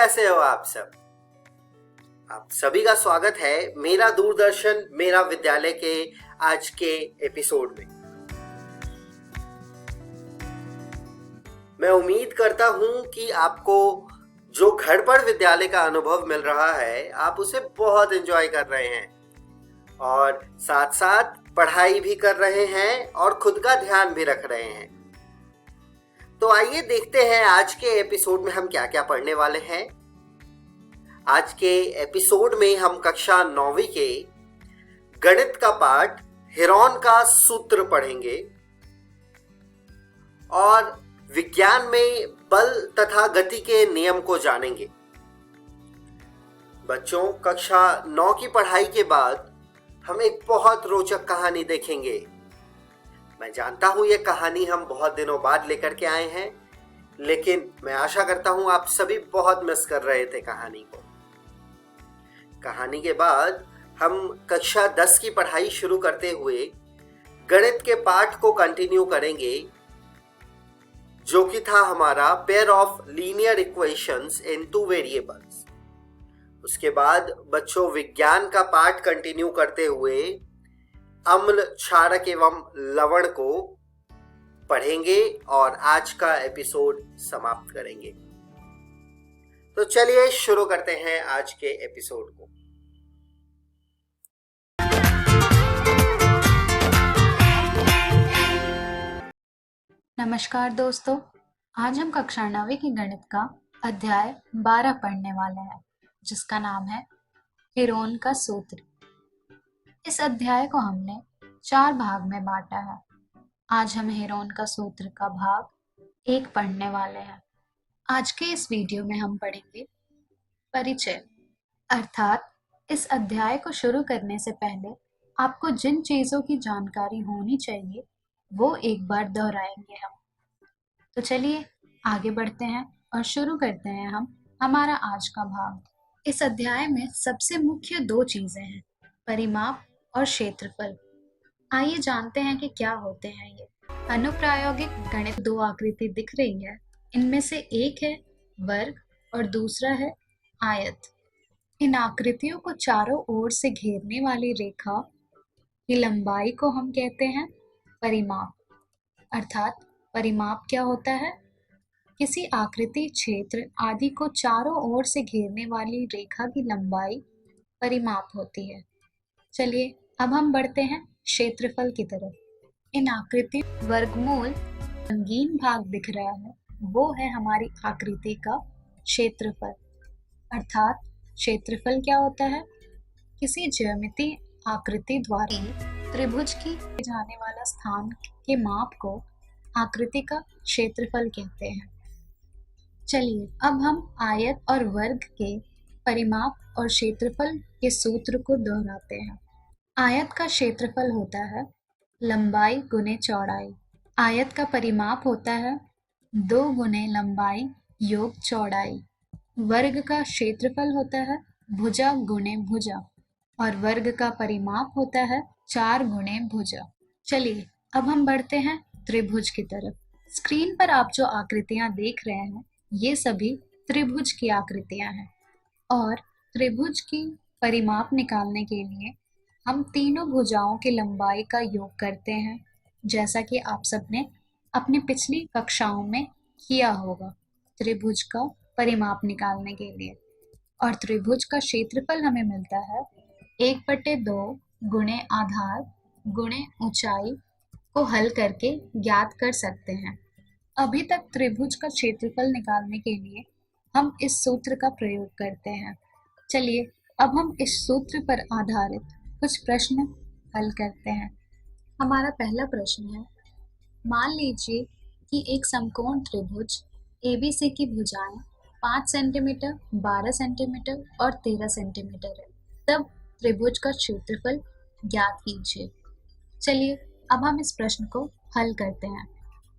कैसे हो आप सब? आप सभी का स्वागत है मेरा दूरदर्शन मेरा विद्यालय के आज के एपिसोड में। मैं उम्मीद करता हूं कि आपको जो घर पर विद्यालय का अनुभव मिल रहा है आप उसे बहुत एंजॉय कर रहे हैं और साथ साथ पढ़ाई भी कर रहे हैं और खुद का ध्यान भी रख रहे हैं। तो आइए देखते हैं आज के एपिसोड में हम क्या क्या पढ़ने वाले हैं। आज के एपिसोड में हम कक्षा 9वीं के गणित का पाठ हेरोन का सूत्र पढ़ेंगे और विज्ञान में बल तथा गति के नियम को जानेंगे। बच्चों, कक्षा 9 की पढ़ाई के बाद हम एक बहुत रोचक कहानी देखेंगे। मैं जानता हूं यह कहानी हम बहुत दिनों बाद लेकर के आए हैं, लेकिन मैं आशा करता हूं आप सभी बहुत मिस कर रहे थे कहानी को। कहानी के बाद हम कक्षा 10 की पढ़ाई शुरू करते हुए गणित के पाठ को कंटिन्यू करेंगे, जो कि था हमारा pair of linear equations in two variables. उसके बाद बच्चों विज्ञान का पाठ कंटिन्यू करते हुए अम्ल, क्षारक एवं लवण को पढ़ेंगे और आज का एपिसोड समाप्त करेंगे। तो चलिए शुरू करते हैं आज के एपिसोड को। नमस्कार दोस्तों, आज हम कक्षा 9वीं की गणित का अध्याय 12 पढ़ने वाले हैं, जिसका नाम है हेरोन का सूत्र। इस अध्याय को हमने 4 भाग में बांटा है। आज हम हेरोन का सूत्र का भाग 1 पढ़ने वाले हैं। आज के इस वीडियो में हम पढ़ेंगे परिचय, अर्थात इस अध्याय को शुरू करने से पहले आपको जिन चीजों की जानकारी होनी चाहिए वो एक बार दोहराएंगे हम। तो चलिए आगे बढ़ते हैं और शुरू करते हैं हम हमारा आज का भाग। इस अध्याय में सबसे मुख्य 2 चीजें हैं, परिमाप और क्षेत्रफल। आइए जानते हैं कि क्या होते हैं ये। अनुप्रायोगिक गणित 2 आकृति दिख रही है। इनमें से एक है वर्ग और दूसरा है आयत। इन आकृतियों को चारों ओर से घेरने वाली रेखा की लंबाई को हम कहते हैं परिमाप। अर्थात परिमाप क्या होता है? किसी आकृति, क्षेत्र आदि को चारों ओर से घेरने वाली रेखा की लंबाई परिमाप होती है। चलिए अब हम बढ़ते हैं क्षेत्रफल की तरफ। इन आकृति वर्गमूल रंगीन भाग दिख रहा है, वो है हमारी आकृति का क्षेत्रफल। अर्थात क्षेत्रफल क्या होता है? किसी ज्यामितीय आकृति द्वारा त्रिभुज की जाने वाला स्थान के माप को आकृति का क्षेत्रफल कहते हैं। चलिए अब हम आयत और वर्ग के परिमाप और क्षेत्रफल के सूत्र को दोहराते हैं। आयत का क्षेत्रफल होता है लंबाई गुने चौड़ाई। आयत का परिमाप होता है 2 गुने लंबाई योग चौड़ाई। वर्ग का क्षेत्रफल होता है भुजा गुने भुजा और वर्ग का परिमाप होता है 4 गुणे भुजा। चलिए अब हम बढ़ते हैं त्रिभुज की तरफ। स्क्रीन पर आप जो आकृतियां देख रहे हैं ये सभी त्रिभुज की आकृतियां हैं और त्रिभुज की परिमाप निकालने के लिए हम तीनों भुजाओं की लंबाई का योग करते हैं, जैसा कि आप सबने अपनी पिछली कक्षाओं में किया होगा त्रिभुज का परिमाप निकालने के लिए। और त्रिभुज का क्षेत्रफल हमें मिलता है 1/2 गुणे आधार गुणे ऊंचाई को हल करके ज्ञात कर सकते हैं। अभी तक त्रिभुज का क्षेत्रफल निकालने के लिए हम इस सूत्र का प्रयोग करते हैं। चलिए अब हम इस सूत्र पर आधारित कुछ प्रश्न हल करते हैं। हमारा पहला प्रश्न है, मान लीजिए कि एक समकोण त्रिभुज ABC की भुजाएं 5 सेंटीमीटर, 12 सेंटीमीटर और 13 सेंटीमीटर है। तब त्रिभुज का क्षेत्रफल ज्ञात कीजिए। चलिए अब हम इस प्रश्न को हल करते हैं।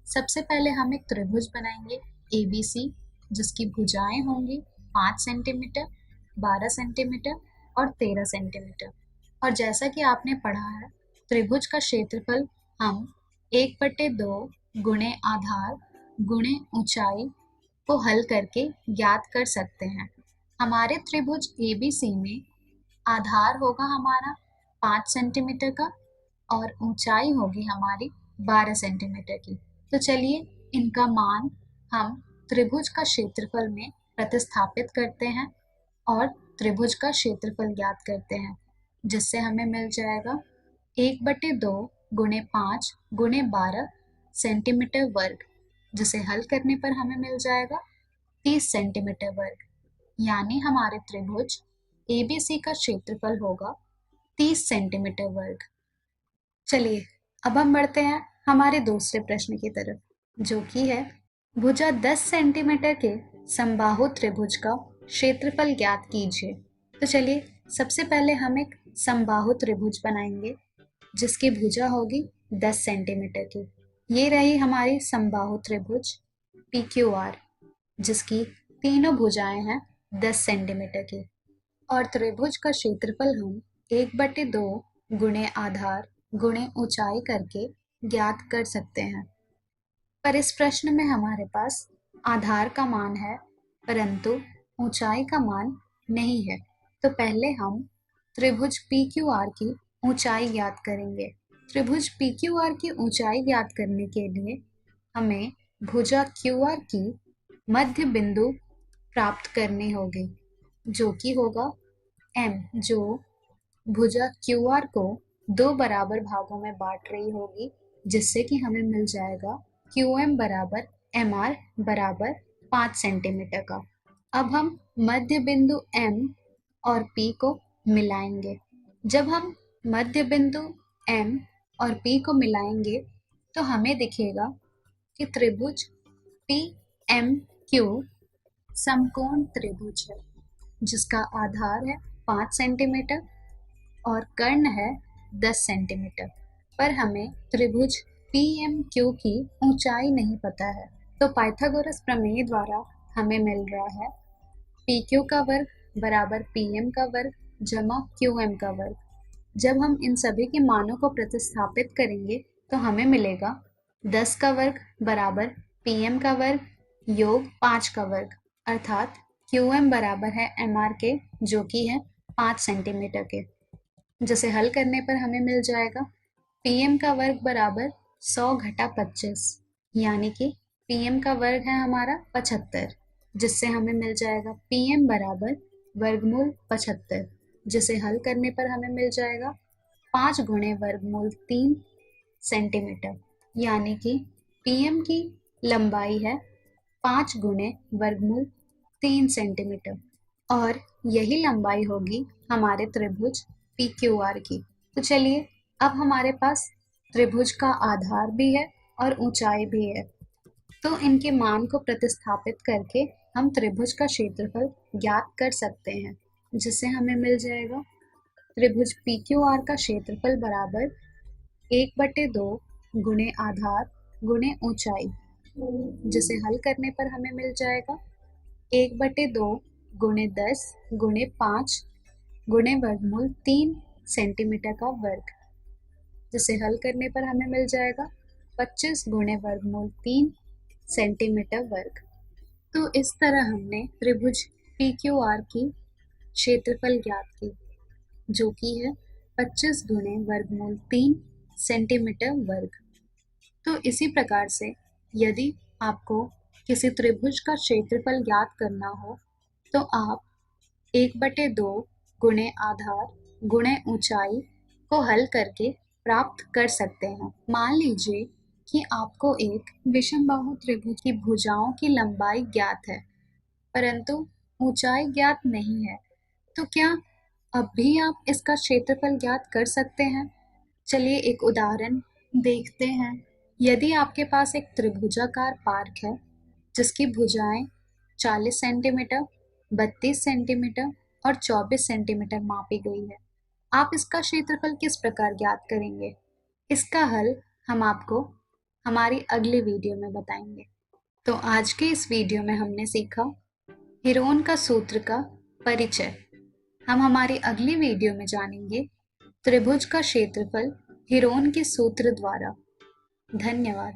सबसे पहले हम एक त्रिभुज बनाएंगे ABC, जिसकी भुजाएं होंगी 5 सेंटीमीटर, 12 सेंटीमीटर और 13 सेंटीमीटर। और जैसा कि आपने पढ़ा है, त्रिभुज का क्षेत्रफल हम 1/2 गुणे आधार गुणे ऊंचाई को हल करके ज्ञात कर सकते हैं। हमारे त्रिभुज ABC में आधार होगा हमारा 5 सेंटीमीटर का और ऊंचाई होगी हमारी 12 सेंटीमीटर की। तो चलिए इनका मान हम त्रिभुज का क्षेत्रफल में प्रतिस्थापित करते हैं और त्रिभुज का क्षेत्रफल ज्ञात करते हैं, जिससे हमें मिल जाएगा 1/2 गुणे 5 गुणे 12 सेंटीमीटर वर्ग, जिसे हल करने पर हमें मिल जाएगा 30 सेंटीमीटर वर्ग। यानी हमारे त्रिभुज ABC का क्षेत्रफल होगा 30 सेंटीमीटर वर्ग। चलिए अब हम बढ़ते हैं हमारे दूसरे प्रश्न की तरफ, जो कि है भुजा 10 सेंटीमीटर के समबाहु त्रिभुज का क्षेत्रफल ज्ञात कीजिए। तो चलिए सबसे पहले हम एक समबाहु त्रिभुज बनाएंगे जिसकी भुजा होगी 10 सेंटीमीटर की। ये रही हमारी समबाहु त्रिभुज PQR, जिसकी तीनों भुजाएं हैं 10 सेंटीमीटर की। और त्रिभुज का क्षेत्रफल हम 1/2 गुणे आधार गुणे ऊंचाई करके ज्ञात कर सकते हैं। पर इस प्रश्न में हमारे पास आधार का मान है परंतु ऊंचाई का मान नहीं है। तो पहले हम त्रिभुज PQR की ऊंचाई ज्ञात करेंगे। त्रिभुज PQR की ऊंचाई ज्ञात करने के लिए हमें भुजा QR की मध्य बिंदु प्राप्त करनी होगी, जो कि होगा M, जो भुजा QR को 2 बराबर भागों में बांट रही होगी, जिससे कि हमें मिल जाएगा QM बराबर MR बराबर 5 सेंटीमीटर का। अब हम मध्य बिंदु M और P को मिलाएंगे। जब हम मध्य बिंदु M और P को मिलाएंगे तो हमें दिखेगा कि त्रिभुज PMQ समकोण त्रिभुज है, जिसका आधार है 5 सेंटीमीटर और कर्ण है 10 सेंटीमीटर। पर हमें त्रिभुज PMQ की ऊंचाई नहीं पता है, तो पाइथागोरस प्रमेय द्वारा हमें मिल रहा है PQ का वर्ग बराबर PM का वर्ग जमा QM का वर्ग। जब हम इन सभी के मानों को प्रतिस्थापित करेंगे तो हमें मिलेगा 10 का वर्ग बराबर PM का वर्ग योग 5 का वर्ग, अर्थात QM बराबर है MR के, जो कि है 5 सेंटीमीटर के, जिसे हल करने पर हमें मिल जाएगा PM का वर्ग बराबर 100 घटा 25, यानी कि PM का वर्ग है हमारा 75, जिससे हमें मिल जाएगा PM बराबर वर्गमूल 75, जिसे हल करने पर हमें मिल जाएगा 5 गुणे वर्गमूल 3 सेंटीमीटर, यानी कि PM की लंबाई है 5 गुणे वर्गमूल 3 सेंटीमीटर और यही लंबाई होगी हमारे त्रिभुज PQR की। तो चलिए अब हमारे पास त्रिभुज का आधार भी है और ऊंचाई भी है, तो इनके मान को प्रतिस्थापित करके हम त्रिभुज का क्षेत्रफल ज्ञात कर सकते हैं, जिससे हमें मिल जाएगा त्रिभुज PQR का क्षेत्रफल बराबर 1/2 गुणे आधार गुणे ऊंचाई, जिसे हल करने पर हमें मिल जाएगा 1/2 गुणे 10 गुणे 5 गुणे वर्गमूल 3 सेंटीमीटर का वर्ग, जिसे हल करने पर हमें मिल जाएगा 25 गुणे वर्गमूल 3 सेंटीमीटर वर्ग। तो इस तरह हमने त्रिभुज PQR की क्षेत्रफल ज्ञात की, जो कि है 25 गुणे वर्गमूल 3 सेंटीमीटर वर्ग। तो इसी प्रकार से यदि आपको किसी त्रिभुज का क्षेत्रफल ज्ञात करना हो तो आप 1/2 गुणे आधार गुणे ऊंचाई को हल करके प्राप्त कर सकते हैं। मान लीजिए कि आपको एक विषमबाहु त्रिभुज की भुजाओं की लंबाई ज्ञात है परंतु ऊंचाई ज्ञात नहीं है, तो क्या अब भी आप इसका क्षेत्रफल ज्ञात कर सकते हैं? चलिए एक उदाहरण देखते हैं। यदि आपके पास एक त्रिभुजाकार पार्क है जिसकी भुजाएं 40 सेंटीमीटर, 32 सेंटीमीटर और 24 सेंटीमीटर मापी गई है, आप इसका क्षेत्रफल किस प्रकार ज्ञात करेंगे? इसका हल हम आपको हमारी अगली वीडियो में बताएंगे। तो आज के इस वीडियो में हमने सीखा हीरोन का सूत्र का परिचय। हम हमारी अगली वीडियो में जानेंगे त्रिभुज का क्षेत्रफल हीरोन के सूत्र द्वारा। धन्यवाद।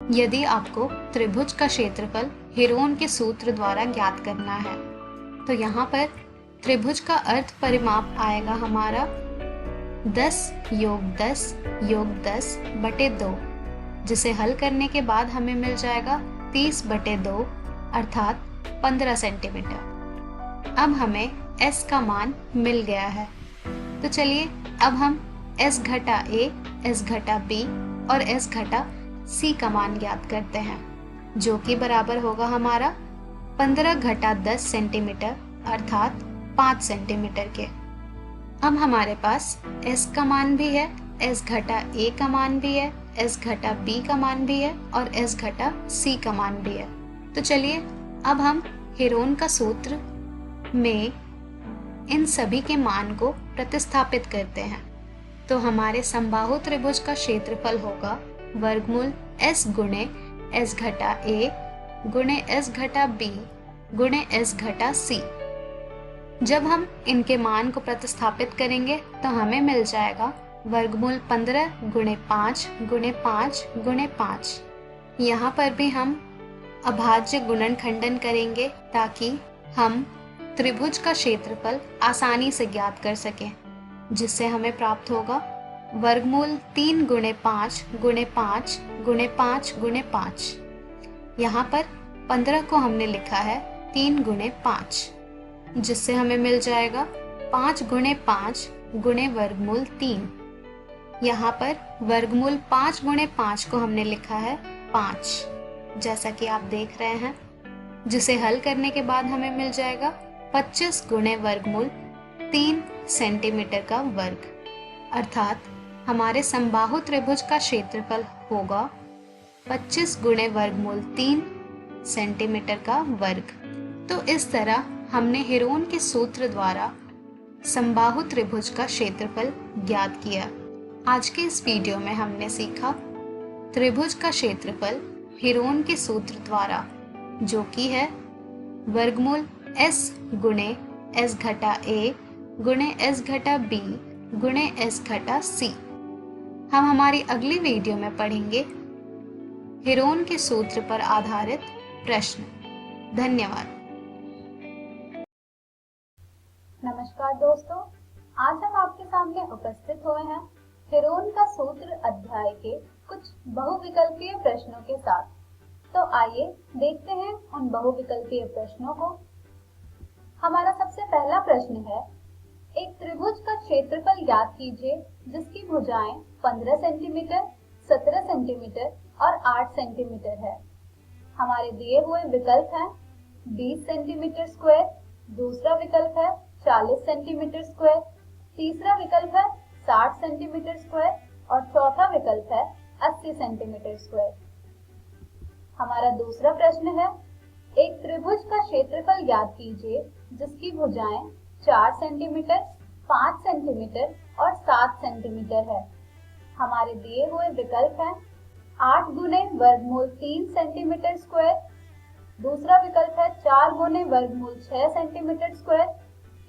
यदि आपको त्रिभुज का क्षेत्रफल हेरोन के सूत्र द्वारा ज्ञात करना है। तो यहाँ पर त्रिभुज का अर्ध परिमाप आएगा हमारा 10 योग 10 योग 10 बटे 2, जिसे हल करने के बाद हमें मिल जाएगा 30 बटे 2 अर्थात 15 सेंटीमीटर। अब हमें s का मान मिल गया है। तो चलिए अब हम s घटा a, s घटा b और s घटा c का मान ज्ञात करते हैं, जो कि बराबर होगा हमारा 15 घटा 10 सेंटीमीटर अर्थात 5 सेंटीमीटर के। अब हमारे पास s का मान भी है, s घटा a का मान भी है, s घटा b का मान भी है और s घटा c का मान भी है। तो चलिए अब हम हेरोन का सूत्र में इन सभी के मान को प्रतिस्थापित करते हैं। तो हमारे समबाहु त्रिभुज का क्षेत्रफल होगा वर्गमूल s गुणे s घटा a गुणे s घटा b गुणे s घटा c। जब हम इनके मान को प्रतिस्थापित करेंगे तो हमें मिल जाएगा वर्गमूल 15 गुणे 5 गुणे 5 गुणे 5। यहाँ पर भी हम अभाज्य गुणनखंडन करेंगे ताकि हम त्रिभुज का क्षेत्रफल आसानी से ज्ञात कर सकें, जिससे हमें प्राप्त होगा वर्गमूल 3 गुणे 5 गुणे 5 गुणे 5 गुणे 5। यहाँ पर 15 को हमने लिखा है 3 गुणे 5, जिससे हमें मिल जाएगा 5 गुणे 5 गुणे वर्गमूल 3। यहाँ पर वर्गमूल 5 गुणे 5 को हमने लिखा है 5, जैसा कि आप देख रहे हैं, जिसे हल करने के बाद हमें मिल जाएगा 25 गुणे वर्गमूल 3 सेंटीमीटर का वर्ग, अर्थात हमारे समबाहु त्रिभुज का क्षेत्रफल होगा 25 गुणे वर्गमूल 3 सेंटीमीटर का वर्ग। तो इस तरह हमने हेरोन के सूत्र द्वारा समबाहु त्रिभुज का क्षेत्रफल ज्ञात किया। आज के इस वीडियो में हमने सीखा त्रिभुज का क्षेत्रफल हेरोन के सूत्र द्वारा, जो कि है वर्गमूल s गुणे s घटा a गुणे s घटा b गुणे s घटा c। हम हमारी अगली वीडियो में पढ़ेंगे हेरोन के सूत्र पर आधारित प्रश्न। धन्यवाद। नमस्कार दोस्तों, आज हम आपके सामने उपस्थित हुए हैं हेरोन का सूत्र अध्याय के कुछ बहुविकल्पीय प्रश्नों के साथ। तो आइए देखते हैं उन बहुविकल्पीय प्रश्नों को। हमारा सबसे पहला प्रश्न है, एक त्रिभुज का क्षेत्रफल ज्ञात कीजिए जिसकी भुजाएं 15 सेंटीमीटर, 17 सेंटीमीटर और 8 सेंटीमीटर है। हमारे दिए हुए विकल्प हैं 20 सेंटीमीटर स्क्वायर, दूसरा विकल्प है 40 सेंटीमीटर स्क्वायर, तीसरा विकल्प है 60 सेंटीमीटर स्क्वायर और चौथा विकल्प है 80 सेंटीमीटर स्क्वायर। हमारा दूसरा प्रश्न है, एक त्रिभुज का क्षेत्रफल ज्ञात कीजिए जिसकी भुजाएं 4 सेंटीमीटर, 5 सेंटीमीटर और 7 सेंटीमीटर है। हमारे दिए हुए विकल्प हैं 8 गुने वर्गमूल 3 सेंटीमीटर स्क्वायर, दूसरा विकल्प है 4 गुने वर्गमूल 6 सेंटीमीटर स्क्वायर,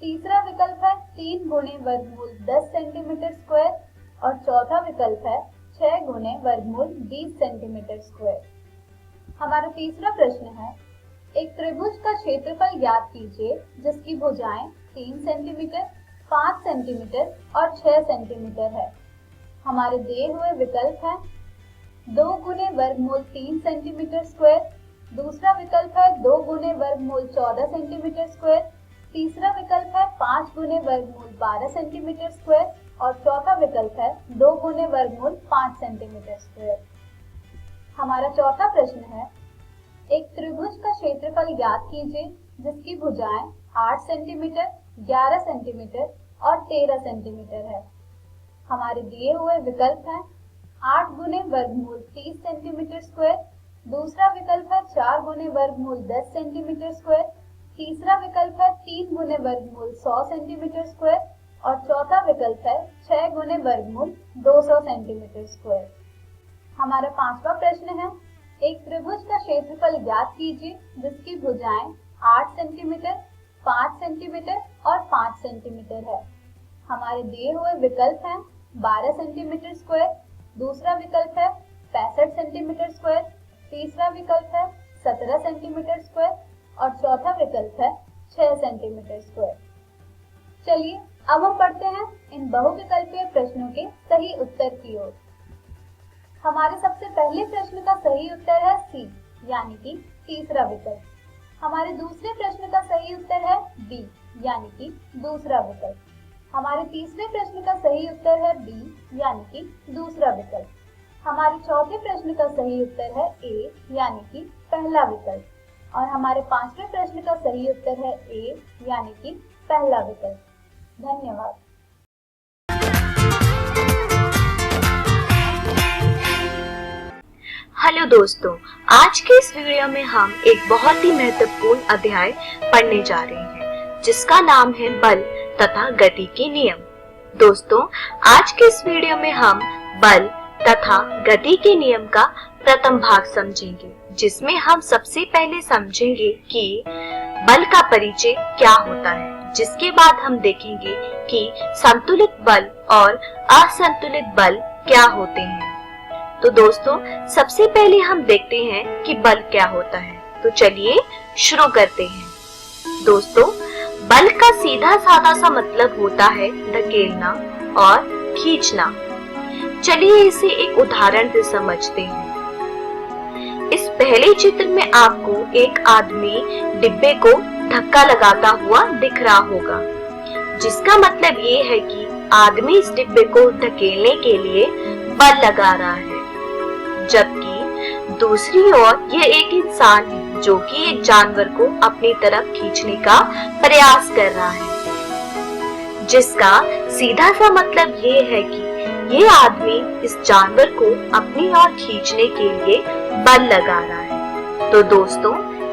तीसरा विकल्प है 3 गुने वर्गमूल 10 सेंटीमीटर स्क्वायर और चौथा विकल्प है 6 गुने वर्गमूल 20 सेंटीमीटर स्क्वायर। हमारा तीसरा प्रश्न है, एक त्रिभुज का क्षेत्रफल ज्ञात कीजिए जिसकी भुजाएं 3 सेंटीमीटर, 5 सेंटीमीटर और 6 सेंटीमीटर है। हमारे दिए हुए विकल्प हैं 2 गुने वर्गमूल 3 सेंटीमीटर स्क्वायर, दूसरा विकल्प है 2 गुने वर्गमूल 14 सेंटीमीटर स्क्वायर, तीसरा विकल्प है 5 गुने वर्गमूल 12 सेंटीमीटर स्क्वायर और चौथा विकल्प है 2 गुने वर्गमूल 5 सेंटीमीटर स्क्वायर। हमारा चौथा प्रश्न है, एक त्रिभुज का क्षेत्रफल ज्ञात कीजिए जिसकी भुजाएं 8 सेंटीमीटर, 11 सेंटीमीटर और 13 सेंटीमीटर है। हमारे दिए हुए विकल्प हैं 8 गुने वर्गमूल 30 सेंटीमीटर स्क्वायर, दूसरा विकल्प है 4 गुने वर्गमूल 10 सेंटीमीटर स्क्वायर, तीसरा विकल्प है 3 गुने वर्गमूल 100 सेंटीमीटर स्क्वायर और चौथा विकल्प है 6 गुने वर्गमूल 200 सेंटीमीटर स्क्वायर। हमारा पांचवा प्रश्न है, एक त्रिभुज का क्षेत्रफल ज्ञात कीजिए जिसकी भुजाएं 8 सेंटीमीटर, 5 सेंटीमीटर और 5 सेंटीमीटर है। हमारे दिए हुए विकल्प हैं 12 सेंटीमीटर स्क्वायर, दूसरा विकल्प है 65 सेंटीमीटर स्क्वायर, तीसरा विकल्प है 17 सेंटीमीटर स्क्वायर और चौथा विकल्प है 6 सेंटीमीटर स्क्वायर। चलिए अब हम पढ़ते हैं इन बहुविकल्पीय प्रश्नों के सही उत्तर की ओर। हमारे सबसे पहले प्रश्न का सही उत्तर है सी, यानी कि तीसरा विकल्प। हमारे दूसरे प्रश्न का सही उत्तर है बी, यानी कि दूसरा विकल्प। हमारे तीसरे प्रश्न का सही उत्तर है बी, यानी कि दूसरा विकल्प। हमारे चौथे प्रश्न का सही उत्तर है ए, यानी कि पहला विकल्प। और हमारे पांचवें प्रश्न का सही उत्तर है ए, यानी कि पहला विकल्प। धन्यवाद। हेलो दोस्तों, आज के इस वीडियो में हम एक बहुत ही महत्वपूर्ण अध्याय पढ़ने जा रहे हैं जिसका नाम है बल तथा गति के नियम। दोस्तों, आज के इस वीडियो में हम बल तथा गति के नियम का प्रथम भाग समझेंगे, जिसमें हम सबसे पहले समझेंगे कि बल का परिचय क्या होता है, जिसके बाद हम देखेंगे कि संतुलित बल और असंतुलित बल क्या होते हैं। तो दोस्तों, सबसे पहले हम देखते हैं कि बल क्या होता है। तो चलिए शुरू करते हैं। दोस्तों, बल का सीधा साधा सा मतलब होता है धकेलना और खींचना। चलिए इसे एक उदाहरण से समझते हैं। इस पहले चित्र में आपको एक आदमी डिब्बे को धक्का लगाता हुआ दिख रहा होगा, जिसका मतलब ये है कि आदमी इस डिब्बे को धकेलने के लिए बल लगा रहा है। जबकि दूसरी ओर यह एक इंसान है जो कि एक जानवर को अपनी तरफ खींचने का प्रयास कर रहा है, जिसका सीधा सा मतलब ये है कि ये आदमी इस जानवर को अपनी ओर खींचने के लिए बल लगा रहा है। तो दोस्तों,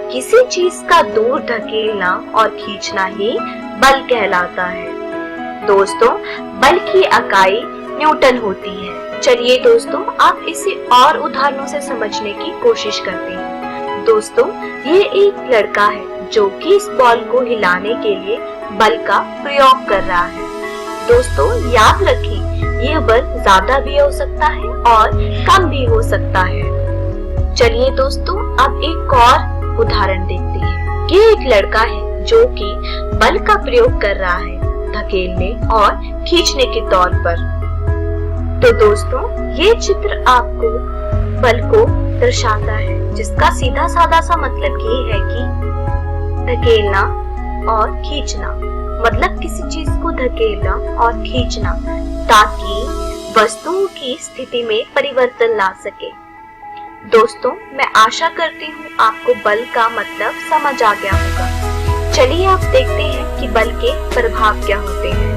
किसी चीज का दूर धकेलना और खींचना ही बल कहलाता है। दोस्तों, बल की इकाई न्यूटन होती है। चलिए दोस्तों, आप इसे और उदाहरणों से समझने की कोशिश करते हैं। दोस्तों, ये एक लड़का है जो कि इस बॉल को हिलाने के लिए बल का प्रयोग कर रहा है। दोस्तों, याद रखिए, ये बल ज्यादा भी हो सकता है और कम भी हो सकता है। चलिए दोस्तों, अब एक और उदाहरण देखते हैं। ये एक लड़का है जो कि बल का प्रयोग कर रहा है धकेलने और खींचने के तौर पर। तो दोस्तों, ये चित्र आपको बल को दर्शाता है, जिसका सीधा साधा सा मतलब ये है कि धकेलना और खींचना, मतलब किसी चीज को धकेलना और खींचना ताकि वस्तुओं की स्थिति में परिवर्तन ला सके। दोस्तों, मैं आशा करती हूँ आपको बल का मतलब समझ आ गया होगा। चलिए आप देखते हैं कि बल के प्रभाव क्या होते हैं।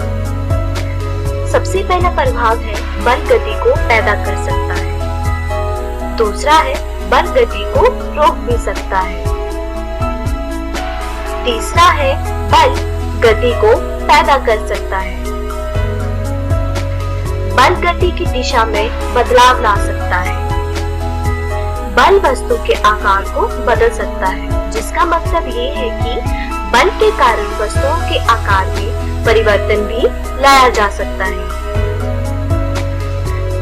सबसे पहला प्रभाव है बल गति को पैदा कर सकता है। दूसरा है बल गति को रोक भी सकता है। तीसरा है बल गति को पैदा कर सकता है। बल गति की दिशा में बदलाव ला सकता है। बल वस्तु के आकार को बदल सकता है, जिसका मतलब ये है कि बल के कारण वस्तुओं के आकार में परिवर्तन भी लाया जा सकता है।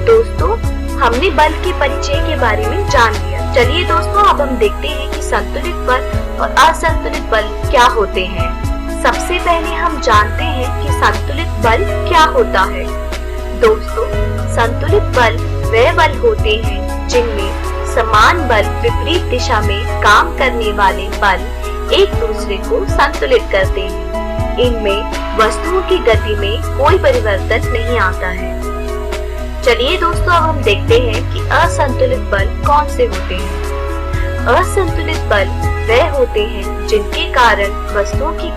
दोस्तों, हमने बल के परिचय के बारे में जान लिया। चलिए दोस्तों, अब हम देखते हैं कि संतुलित बल और असंतुलित बल क्या होते हैं। सबसे पहले हम जानते हैं कि संतुलित बल क्या होता है। दोस्तों, संतुलित बल वे बल होते हैं जिनमें समान बल विपरीत दिशा में काम करने वाले बल एक दूसरे को संतुलित करते हैं। इनमें वस्तुओं की गति में कोई परिवर्तन नहीं आता है। चलिए दोस्तों, अब हम देखते हैं कि असंतुलित बल कौन से होते हैं। असंतुलित बल वे होते हैं जिनके कारण वस्तुओं की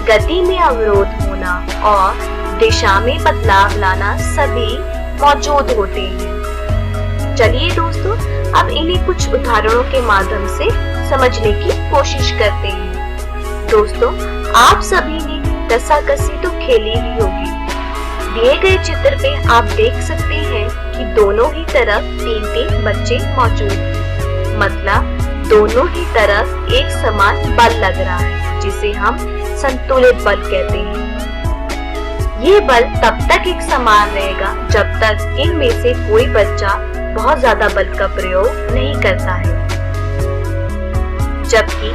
गति में अवरोध होना और दिशा में बदलाव लाना सभी मौजूद होते हैं। चलिए दोस्तों, अब इन्हें कुछ उदाहरणों के माध्यम से समझने की कोशिश करते हैं। दोस्तों, आप सभी ने रस्साकसी तो खेली ही होगी। दिए गए चित्र पे आप देख सकते हैं कि दोनों ही तरफ 3-3 बच्चे मौजूद हैं। मतलब दोनों ही तरफ एक समान बल लग रहा है, जिसे हम संतुलित बल कहते हैं। ये बल तब तक एक समान रहेगा जब तक इनमें से कोई बच्चा बहुत ज्यादा बल का प्रयोग नहीं करता है। जबकि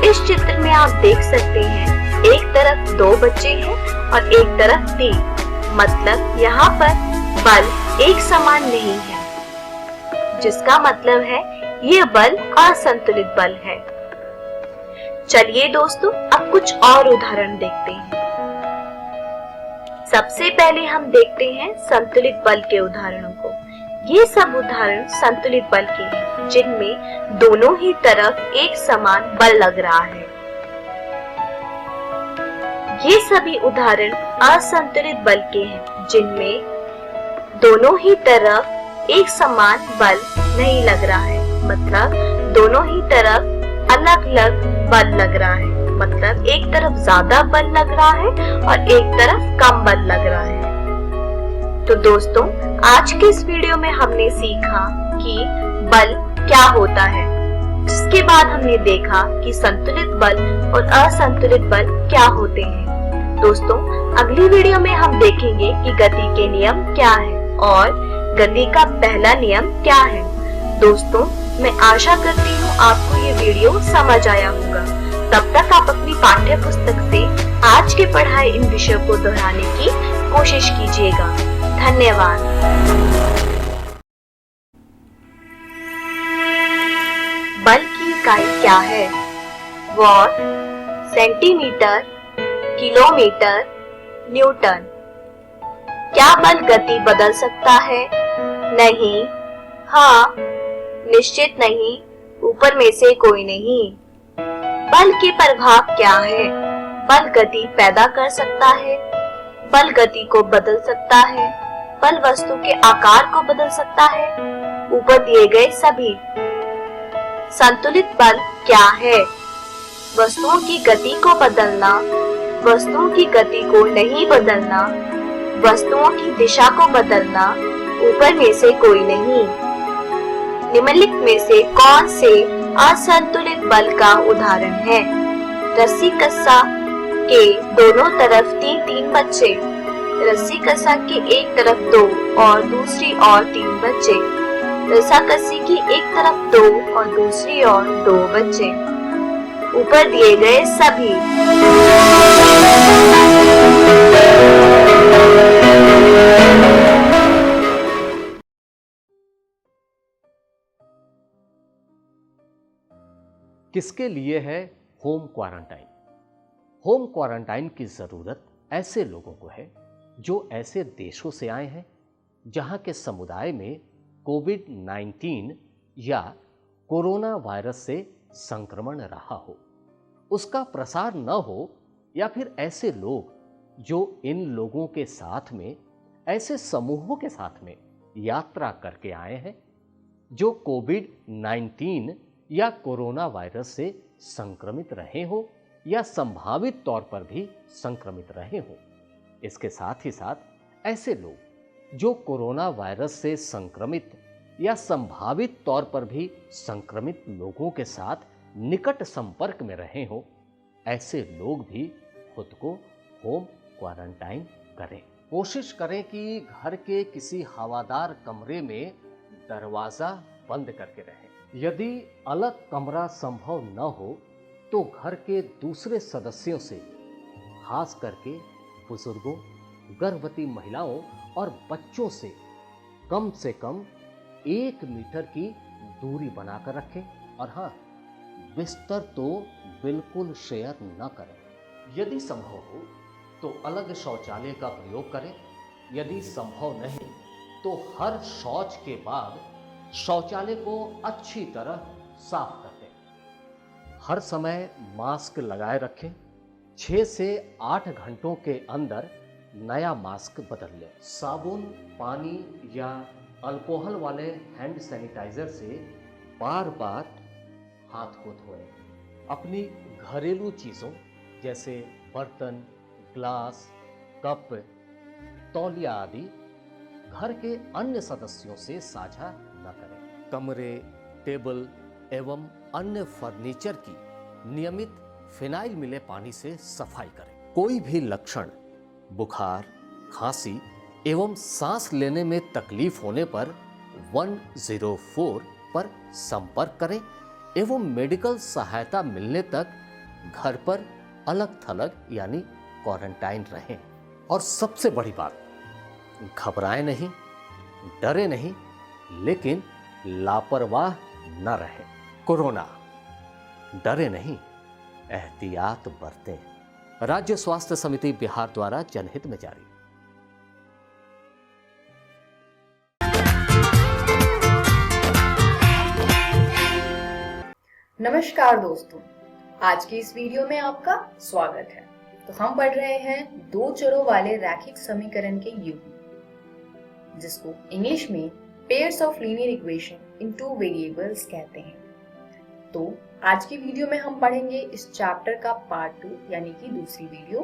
इस चित्र में आप देख सकते हैं एक तरफ 2 बच्चे हैं और एक तरफ 3, मतलब यहाँ पर बल एक समान नहीं है, जिसका मतलब है ये बल असंतुलित बल है। चलिए दोस्तों, अब कुछ और उदाहरण देखते हैं। सबसे पहले हम देखते हैं संतुलित बल के उदाहरणों को। ये सब उदाहरण संतुलित बल के हैं, जिनमें दोनों ही तरफ एक समान बल लग रहा है। ये सभी उदाहरण असंतुलित बल के हैं, जिनमें दोनों ही तरफ एक समान बल नहीं लग रहा है, मतलब दोनों ही तरफ अलग अलग बल लग रहा है, मतलब एक तरफ ज्यादा बल लग रहा है और एक तरफ कम बल लग रहा है। तो दोस्तों, आज के इस वीडियो में हमने सीखा कि बल क्या होता है, जिसके बाद हमने देखा कि संतुलित बल और असंतुलित बल क्या होते हैं। दोस्तों, अगली वीडियो में हम देखेंगे कि गति के नियम क्या है और गति का पहला नियम क्या है। दोस्तों, मैं आशा करती हूँ आपको ये वीडियो समझ आया होगा। तब तक आप अपनी पाठ्य पुस्तक से आज के पढ़ाए इन विषयों को दोहराने की कोशिश कीजिएगा। धन्यवाद। बल की इकाई क्या है? What, centimetre, kilometre, Newton. क्या बल गति बदल सकता है? नहीं, हाँ, निश्चित नहीं, ऊपर में से कोई नहीं। बल के प्रभाव क्या है? बल गति पैदा कर सकता है, बल गति को बदल सकता है, बल वस्तु के आकार को बदल सकता है। ऊपर दिए गए सभी। संतुलित बल क्या है? वस्तुओं की गति को बदलना, वस्तुओं की गति को नहीं बदलना, वस्तुओं की दिशा को बदलना, ऊपर में से कोई नहीं। निम्नलिखित में से कौन से असंतुलित बल का उदाहरण है? रस्सी कस्सा के दोनों तरफ 3-3 बच्चे, रस्सी कस्सा के एक तरफ 2 और दूसरी ओर 3 बच्चे, रस्साकस्सी की एक तरफ 2 और दूसरी ओर 2 बच्चे। ऊपर दिए गए सभी। किसके लिए है होम क्वारंटाइन? होम क्वारंटाइन की ज़रूरत ऐसे लोगों को है जो ऐसे देशों से आए हैं जहां के समुदाय में कोविड-19 या कोरोना वायरस से संक्रमण रहा हो, उसका प्रसार न हो, या फिर ऐसे लोग जो इन लोगों के साथ में, ऐसे समूहों के साथ में यात्रा करके आए हैं जो कोविड-19 या कोरोना वायरस से संक्रमित रहे हो या संभावित तौर पर भी संक्रमित रहे हो। इसके साथ ही साथ ऐसे लोग जो कोरोना वायरस से संक्रमित या संभावित तौर पर भी संक्रमित लोगों के साथ निकट संपर्क में रहे हो, ऐसे लोग भी खुद को होम क्वारंटाइन करें। कोशिश करें कि घर के किसी हवादार कमरे में दरवाज़ा बंद करके रहें। यदि अलग कमरा संभव न हो तो घर के दूसरे सदस्यों से, खास करके बुजुर्गों, गर्भवती महिलाओं और बच्चों से कम 1 मीटर की दूरी बनाकर रखें। और हाँ, बिस्तर तो बिल्कुल शेयर न करें। यदि संभव हो तो अलग शौचालय का प्रयोग करें। यदि संभव नहीं तो हर शौच के बाद शौचालय को अच्छी तरह साफ कर दें। हर समय मास्क लगाए रखें। 6 से 8 घंटों के अंदर नया मास्क बदल लें। साबुन, पानी या अल्कोहल वाले हैंड सैनिटाइजर से बार बार हाथ को धोएं। अपनी घरेलू चीज़ों जैसे बर्तन, ग्लास, कप, तौलिया आदि घर के अन्य सदस्यों से साझा न करें। कमरे, टेबल एवं अन्य फर्नीचर की नियमित फिनाइल मिले पानी से सफाई करें। कोई भी लक्षण, बुखार, खांसी एवं सांस लेने में तकलीफ होने पर 104 पर संपर्क करें एवं मेडिकल सहायता मिलने तक घर पर अलग थलग यानी क्वारंटाइन रहें। और सबसे बड़ी बात, घबराएं नहीं, डरे नहीं, लेकिन लापरवाह न रहें। कोरोना, डरे नहीं, एहतियात बरतें। राज्य स्वास्थ्य समिति बिहार द्वारा जनहित में जारी। नमस्कार दोस्तों, आज की इस वीडियो में आपका स्वागत है। तो हम पढ़ रहे हैं दो चरों वाले रैखिक समीकरण के युग्म, जिसको इंग्लिश में pairs of linear equation in two variables कहते हैं। तो आज की वीडियो में हम पढ़ेंगे इस चैप्टर का पार्ट 2 यानी कि दूसरी वीडियो।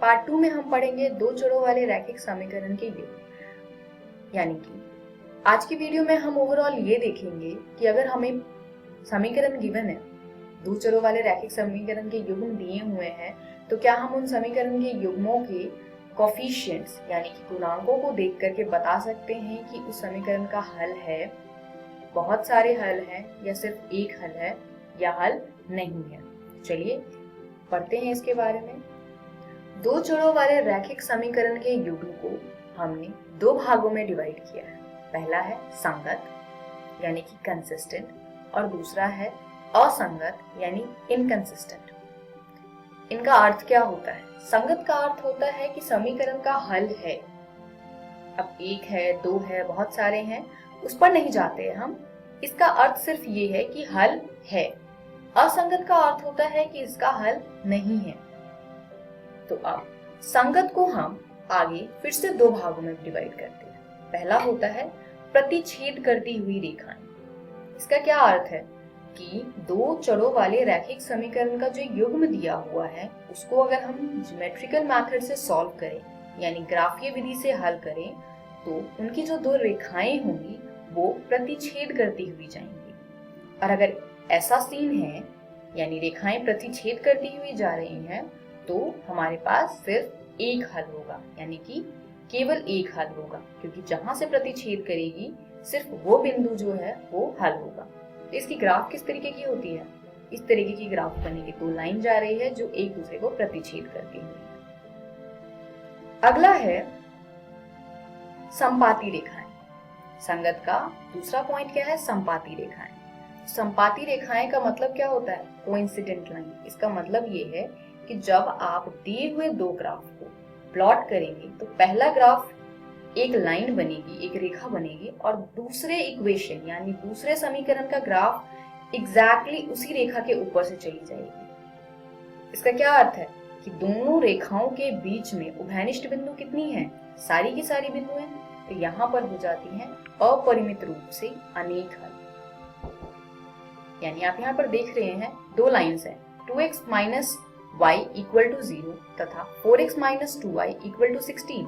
पार्ट 2 में हम पढ़ेंगे दो चरों वाले रैखिक समीकरण के युग्म, यानी कि आज की वीडियो में हम ओवरऑल ये देखेंगे कि अगर हमें समीकरण गिवन है, दो चरों वाले रैखिक समीकरण के युग्म दिए हुए हैं, तो क्या हम उन समीकरण के युग्मों के कोफिशिएंट्स यानी कि गुणांकों को देख करके बता सकते हैं कि उस समीकरण का हल है, बहुत सारे हल हैं, या सिर्फ एक हल है, या हल नहीं है। चलिए पढ़ते हैं इसके बारे में। दो चरों वाले रैखिक समीकरण के युग्म को हमने दो भागों में डिवाइड किया है। पहला है संगत यानी कि कंसिस्टेंट, और दूसरा है असंगत यानी इनकंसिस्टेंट। इनका अर्थ क्या होता है? संगत का अर्थ होता है कि समीकरण का हल है। अब एक है, दो है, बहुत सारे हैं, उस पर नहीं जाते हैं हम। इसका अर्थ सिर्फ ये है कि हल है। असंगत का अर्थ होता है कि इसका हल नहीं है। तो अब संगत को हम आगे फिर से दो भागों में डिवाइड करते हैं। पहला होता है प्रतिच्छेद करती हुई रेखाएं। इसका क्या अर्थ है कि दो चरों वाले रैखिक समीकरण का जो युग्म दिया हुआ है, उसको अगर हम ज्योमेट्रिकल मेथड से सॉल्व करें यानी ग्राफीय विधि से हल करें, तो उनकी जो दो रेखाएं होंगी वो प्रतिच्छेद करती हुई जाएंगी। और अगर ऐसा सीन है यानी रेखाएं प्रतिच्छेद करती हुई जा रही हैं, तो हमारे पास सिर्फ एक हल होगा, यानी कि केवल एक हल होगा, क्योंकि जहां से प्रतिच्छेद करेगी सिर्फ वो बिंदु जो है वो हल होगा। तो इसकी ग्राफ किस तरीके की होती है? इस तरीके की ग्राफ बनेगी। दो लाइन जा रही है जो एक दूसरे को प्रतिच्छेद करती हुई है। अगला है संपाती रेखाएं। संगत का दूसरा पॉइंट क्या है? संपाती रेखाएं। संपाती रेखाएं का मतलब क्या होता है? Coincident line. इसका मतलब ये है कि जब आप दिए हुए दो ग्राफ को प्लॉट करेंगे तो पहला ग्राफ एक लाइन बनेगी, एक रेखा बनेगी, और दूसरे इक्वेशन यानी दूसरे समीकरण का ग्राफ एग्जैक्टली उसी रेखा के ऊपर से चली जाएगी। इसका क्या अर्थ है कि दोनों रेखाओं के बीच में उभयनिष्ठ बिंदु कितनी है? सारी की सारी बिंदु हैं। तो यहाँ पर हो जाती हैं अपरिमित रूप से अनेक हल। यानी आप यहाँ पर देख रहे हैं दो लाइंस हैं, 2x minus y equal to 0 तथा 4x minus 2y equal to 16,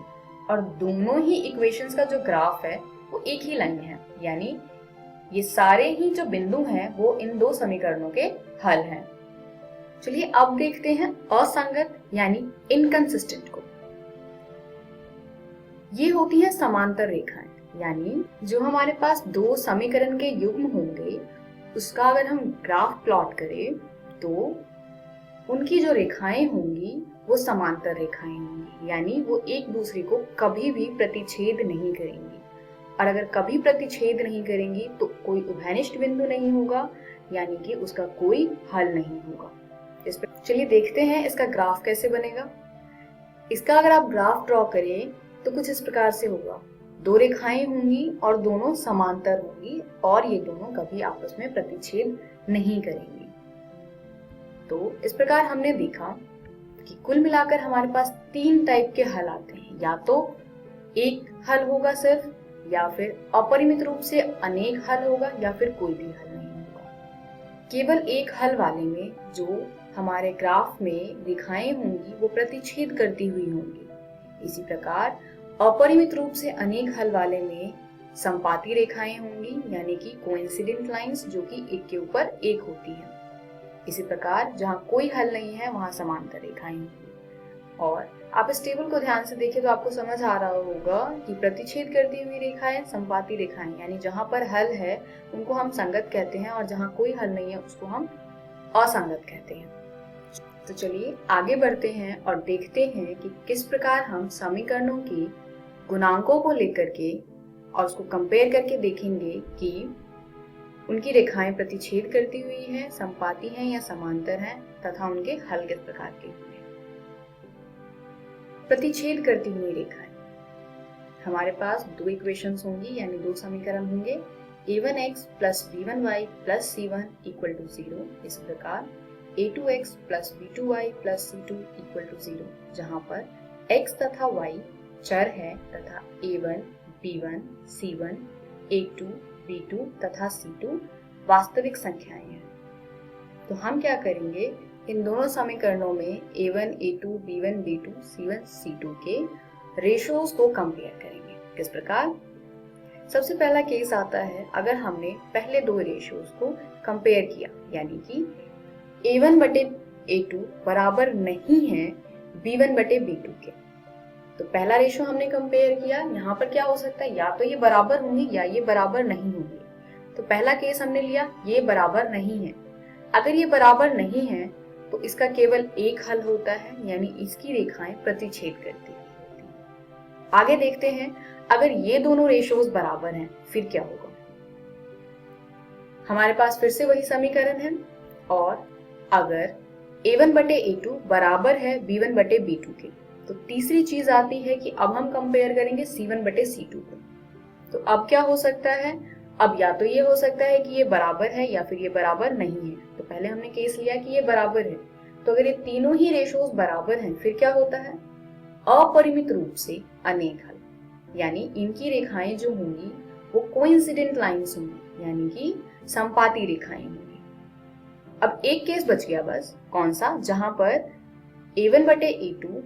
और दोनों ही इक्वेशंस का जो ग्राफ है वो एक ही लाइन है। यानी ये सारे ही जो बिंदु हैं वो इन दो समीकरणों के हल हैं। चलिए अब देखते हैं असंगत यानी इनकंसिस्टेंट को। ये होती है समांतर रेखाएं, यानी जो हमारे पास दो समीकरण के युग्म होंगे उसका अगर हम ग्राफ प्लॉट करें तो उनकी जो रेखाएं होंगी वो समांतर रेखाएं होंगी, यानी वो एक दूसरे को कभी भी प्रतिच्छेद नहीं करेंगी। और अगर कभी प्रतिच्छेद नहीं करेंगी तो कोई उभयनिष्ठ बिंदु नहीं होगा, यानी कि उसका कोई हल नहीं होगा। इस पर चलिए देखते हैं इसका ग्राफ कैसे बनेगा। इसका अगर आप ग्राफ ड्रॉ करें तो कुछ इस प्रकार से होगा। दो रेखाएं होंगी और दोनों समांतर होंगी और ये दोनों कभी आपस में प्रतिच्छेद नहीं करेंगी। तो इस प्रकार हमने देखा कि कुल मिलाकर हमारे पास तीन टाइप के हल आते हैं। या तो एक हल होगा सिर्फ, या फिर अपरिमित रूप से अनेक हल होगा, या फिर कोई भी हल नहीं होगा। केवल एक हल वाले में जो हमारे ग्राफ में रेखाएं होंगी वो प्रतिच्छेद करती हुई होंगी। इसी प्रकार अपरिमित रूप से अनेक हल वाले में संपाती रेखाएं होंगी, यानी कि कोइंसिडेंट लाइंस, जो कि एक के ऊपर एक होती है। इसी प्रकार जहाँ कोई हल नहीं है वहां समांतर रेखाएं होंगी। और आप इस टेबल को ध्यान से देखें तो आपको समझ आ रहा होगा कि प्रतिच्छेद करती हुई रेखाएं संपाती रेखाएं, यानी जहां पर हल है उनको हम संगत कहते हैं और जहां कोई हल नहीं है उसको हम असंगत कहते हैं। तो चलिए आगे बढ़ते हैं और देखते हैं कि किस प्रकार हम समीकरणों के गुणांकों को लेकर के और उसको कंपेयर करके देखेंगे कि उनकी रेखाएं प्रतिच्छेद करती हुई हैं, संपाती हैं या समांतर हैं तथा उनके हल किस प्रकार के हुए हैं। प्रतिच्छेद करती हुई रेखाएं, हमारे पास दो इक्वेशंस होंगी यानी दो समीकरण होंगे। a1x plus b1y plus c1 equal to 0, इस प्रकार a2x plus b2y plus c2 equal to 0, जहां पर x तथा y चर है तथा a1, b1, c1, a2, b2 तथा c2 वास्तविक संख्याएं हैं। तो हम क्या करेंगे, इन दोनों समीकरणों में a1, a2, b1, b2, c1, c2 के रेशियोज को कंपेयर करेंगे। किस प्रकार? सबसे पहला केस आता है अगर हमने पहले दो रेशियोज को कंपेयर किया, यानी कि a1 बटे a2 बराबर नहीं है b1 बटे b2 के। तो पहला रेशियो हमने कंपेयर किया, यहाँ पर क्या हो सकता है, या तो ये बराबर होंगे या ये बराबर नहीं होंगे। तो पहला केस हमने लिया, ये बराबर नहीं है। अगर ये बराबर नहीं है तो इसका केवल एक हल होता है, यानी इसकी रेखाएं प्रतिच्छेद करती हैं। आगे देखते हैं, अगर ये दोनों रेशियोज बराबर हैं फिर क्या होगा। हमारे पास फिर से वही समीकरण है और अगर a1 बटे a2 बराबर है b1 बटे b2 के, तो तीसरी चीज आती है कि अब हम कंपेयर करेंगे c1 बटे c2 को। तो अब क्या हो सकता है, अब या तो ये हो सकता है कि ये बराबर है या फिर ये बराबर नहीं है। तो पहले हमने केस लिया कि ये बराबर है, तो अगर ये तीनों ही रेशियोज बराबर हैं फिर क्या होता है, अपरिमित रूप से अनेक हल, यानी इनकी रेखाएं जो होंगी वो कोइंसिडेंट लाइंस होंगी, यानी कि संपाती रेखाएं होंगी। अब एक केस बच गया बस, कौन सा, जहां पर a1 बटे a2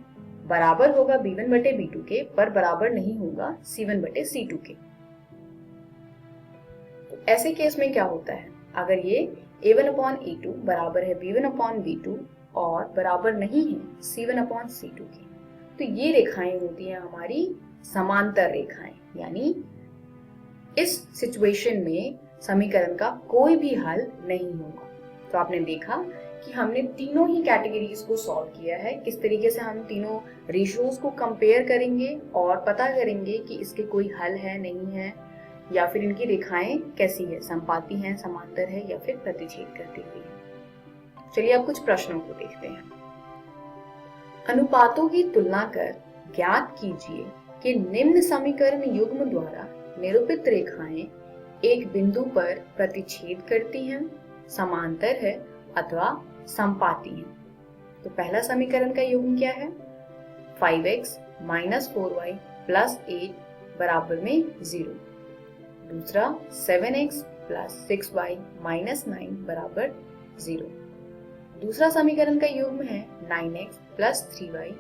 बराबर होगा b1 बटे b2 के पर बराबर नहीं होगा c1 बटे c2 के। तो ऐसे केस में क्या होता है, अगर ये a1 अपॉन a2 बराबर है b1 अपॉन b2 और बराबर नहीं है c1 अपॉन c2 के, तो ये रेखाएं होती हैं हमारी समांतर रेखाएं, यानी इस सिचुएशन में समीकरण का कोई भी हल नहीं होगा। तो आपने देखा कि हमने तीनों ही कैटेगरीज को सॉल्व किया है। किस तरीके से हम तीनों रेशियोज को कंपेयर करेंगे और पता करेंगे कि इसके कोई हल है नहीं है, या फिर इनकी रेखाएं कैसी है, संपाती हैं, समांतर है या फिर प्रतिच्छेद करती हुई है। चलिए अब कुछ प्रश्नों को देखते हैं। अनुपातों की तुलना कर ज्ञात कीजिए कि निम्न समीकरण युग्म द्वारा निरूपित रेखाएं एक बिंदु पर प्रतिच्छेद करती हैं, समांतर है अथवा संपाती हैं। तो पहला समीकरण का युग्म क्या है, 5x माइनस 4y प्लस 8 बराबर में 0। दूसरा 7x प्लस 6y माइनस 9 बराबर 0। दूसरा समीकरण का युग्म है 9x plus 3y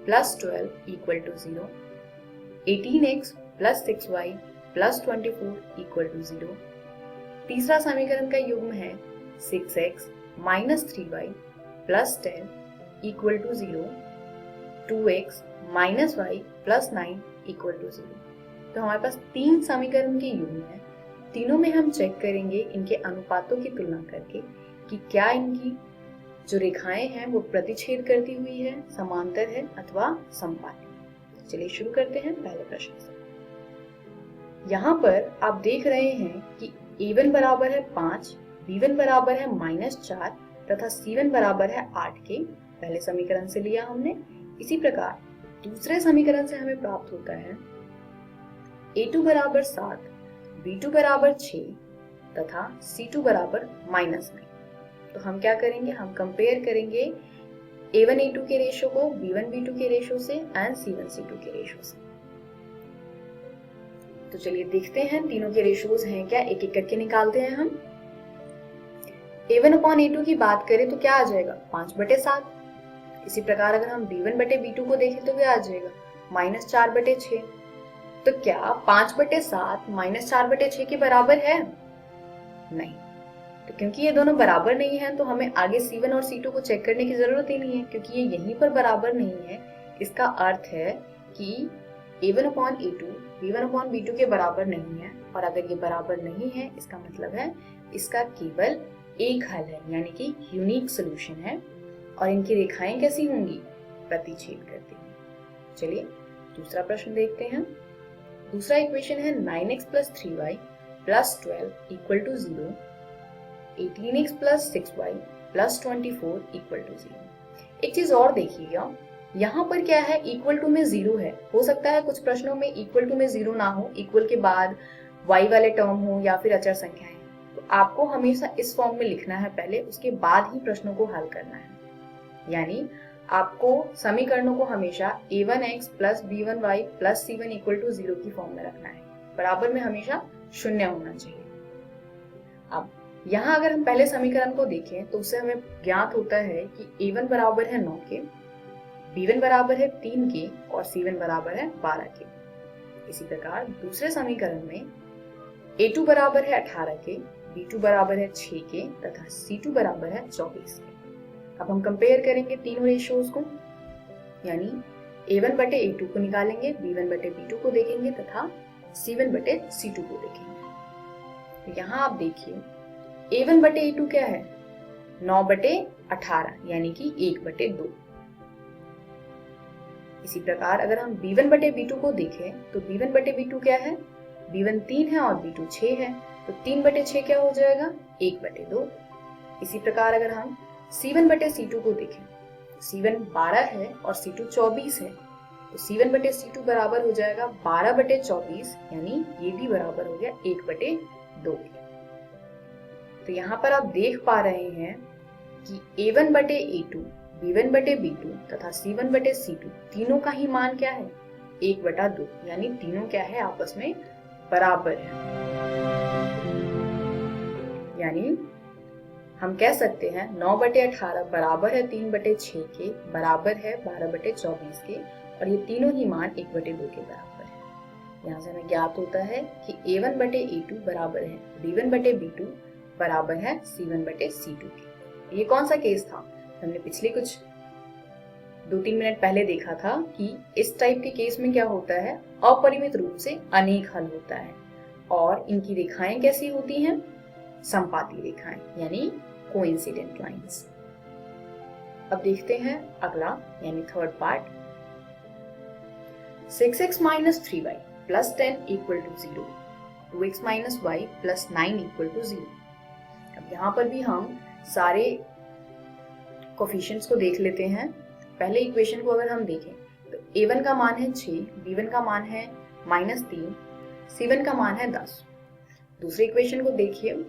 plus 12 equal to 0। 18x plus 6y plus 24 equal to 0। तीसरा समीकरण का युग्म है 6x minus 3y plus 10 equal to 0। 2x minus y plus 9 equal to 0। तो हमारे पास तीन समीकरण के युग्म है। तीनों में हम चेक करेंगे इनके अनुपातों की तुलना करके कि क्या इनकी जो रेखाएं हैं वो प्रतिच्छेद करती हुई है, समांतर है अथवा संपाती। चलिए शुरू करते हैं पहले प्रश्न से। यहाँ पर आप देख रहे हैं कि a1 बराबर है 5, b1 बराबर है -4 तथा c1 बराबर है 8 के पहले समीकरण से लिया हमने। इसी प्रकार दूसरे समीकरण से हमें प्राप्त होता है a2 बराबर 7, b2 बराबर 6 तथा c2 बराबर -9। तो हम क्या करेंगे, हम कंपेयर करेंगे a1 a2 के रेशियो को b1 b2 के रेशियो से एंड c1 c2 के रेशियो से। तो चलिए देखते हैं तीनों के रेशियोज हैं क्या, एक एक करके निकालते हैं हम। a1 अपॉन a2 की बात करें तो क्या आ जाएगा, 5/7। इसी प्रकार अगर हम b1 बटे b2 को देखें तो क्या आ जाएगा, -4/6। तो क्या 5/7 -4/6 के बराबर है? नहीं। तो क्योंकि ये दोनों बराबर नहीं है तो हमें आगे c1 और c2 को चेक करने की जरूरत ही नहीं है, क्योंकि ये यहीं पर बराबर नहीं है इसका अर्थ है कि a1/a2 b1/b2 के बराबर नहीं है, और अगर ये बराबर नहीं है इसका मतलब है इसका केवल एक हल है, यानी कि यूनिक सोल्यूशन है। और इनकी रेखाएं कैसी होंगी? प्रतिच्छेद करती हैं। चलिए दूसरा प्रश्न देखते हैं। दूसरा इक्वेशन है 9x + 3y + 12 = 0, 18x + 6y + 24 = 0। एक चीज और देखिएगा, यहाँ पर क्या है, इक्वल टू में 0 है। हो सकता है कुछ प्रश्नों में इक्वल टू में 0 ना हो, इक्वल के बाद y वाले टर्म हो या फिर अचर संख्याएं। तो आपको हमेशा इस फॉर्म में लिखना है पहले, उसके बाद ही प्रश्नों को हल करना है। यानी आपको समीकरणों को हमेशा a1x + b1y + c1 = 0 की फॉर्म में रखना है। बराबर में हमेशा 0 होना चाहिए। अब यहाँ अगर हम पहले समीकरण को देखें तो उससे हमें ज्ञात होता है कि a1 बराबर है 9 के, b1 बराबर है 3 के और c1 बराबर है 12 के। इसी प्रकार दूसरे समीकरण में a2 बराबर है 18 के, b2 बराबर है 6 के तथा c2 बराबर है 24 के। अब हम कंपेयर करेंगे तीनों रेशियोज को, यानी a1/a2 को निकालेंगे, b1/b2 को देखेंगे तथा c1/c2 को देखेंगे। तो यहाँ आप देखिए a1/a2 क्या है? 9/18 यानी कि 1/2। इसी प्रकार अगर हम b1/b2 को देखें तो b1/b2 क्या है? b1 3 है और b2 6 है, तो 3/6 क्या हो जाएगा? 1/2। इसी प्रकार अगर हम c1/c2 को देखें, c1 12 है और c2 24 है, तो c1/c2 बराबर हो जाएगा 12/24, यानी ये भी बराबर हो गया 1/2 के। तो यहाँ पर आप देख पा रहे हैं कि a1/a2, b1/b2 तथा c1/c2 तीनों का ही मान क्या है? 1/2, यानी तीनों क्या है? आपस में बराबर है। यानी हम कह सकते हैं 9/18 बराबर है 3/6 के, बराबर है 12/24 के, और ये तीनों ही मान 1/2 के बराबर है। यहाँ से हमें ज्ञात होता है कि a1/a2 बराबर है b1/b2 बराबर है c1/c2 के। ये कौन सा केस था? हमने पिछले कुछ 2-3 मिनट पहले देखा था कि इस टाइप के केस में क्या होता है, अपरिमित रूप से अनेक हल होता है और इनकी रेखाएं कैसी होती हैं? संपाती रेखाएं, यानी कोइंसिडेंट लाइंस। अब देखते हैं अगला, यानी third part. 6x - 3y + 10 = 0, 2x - y + 9 = 0। अब यहाँ पर भी हम सारे कोफिशिएंट्स को देख लेते हैं। पहले इक्वेशन को अगर हम देखें तो a1 का मान है 6, b1 का मान है -3, c1 का मान है 10। दूसरे इक्वेशन को देखिए,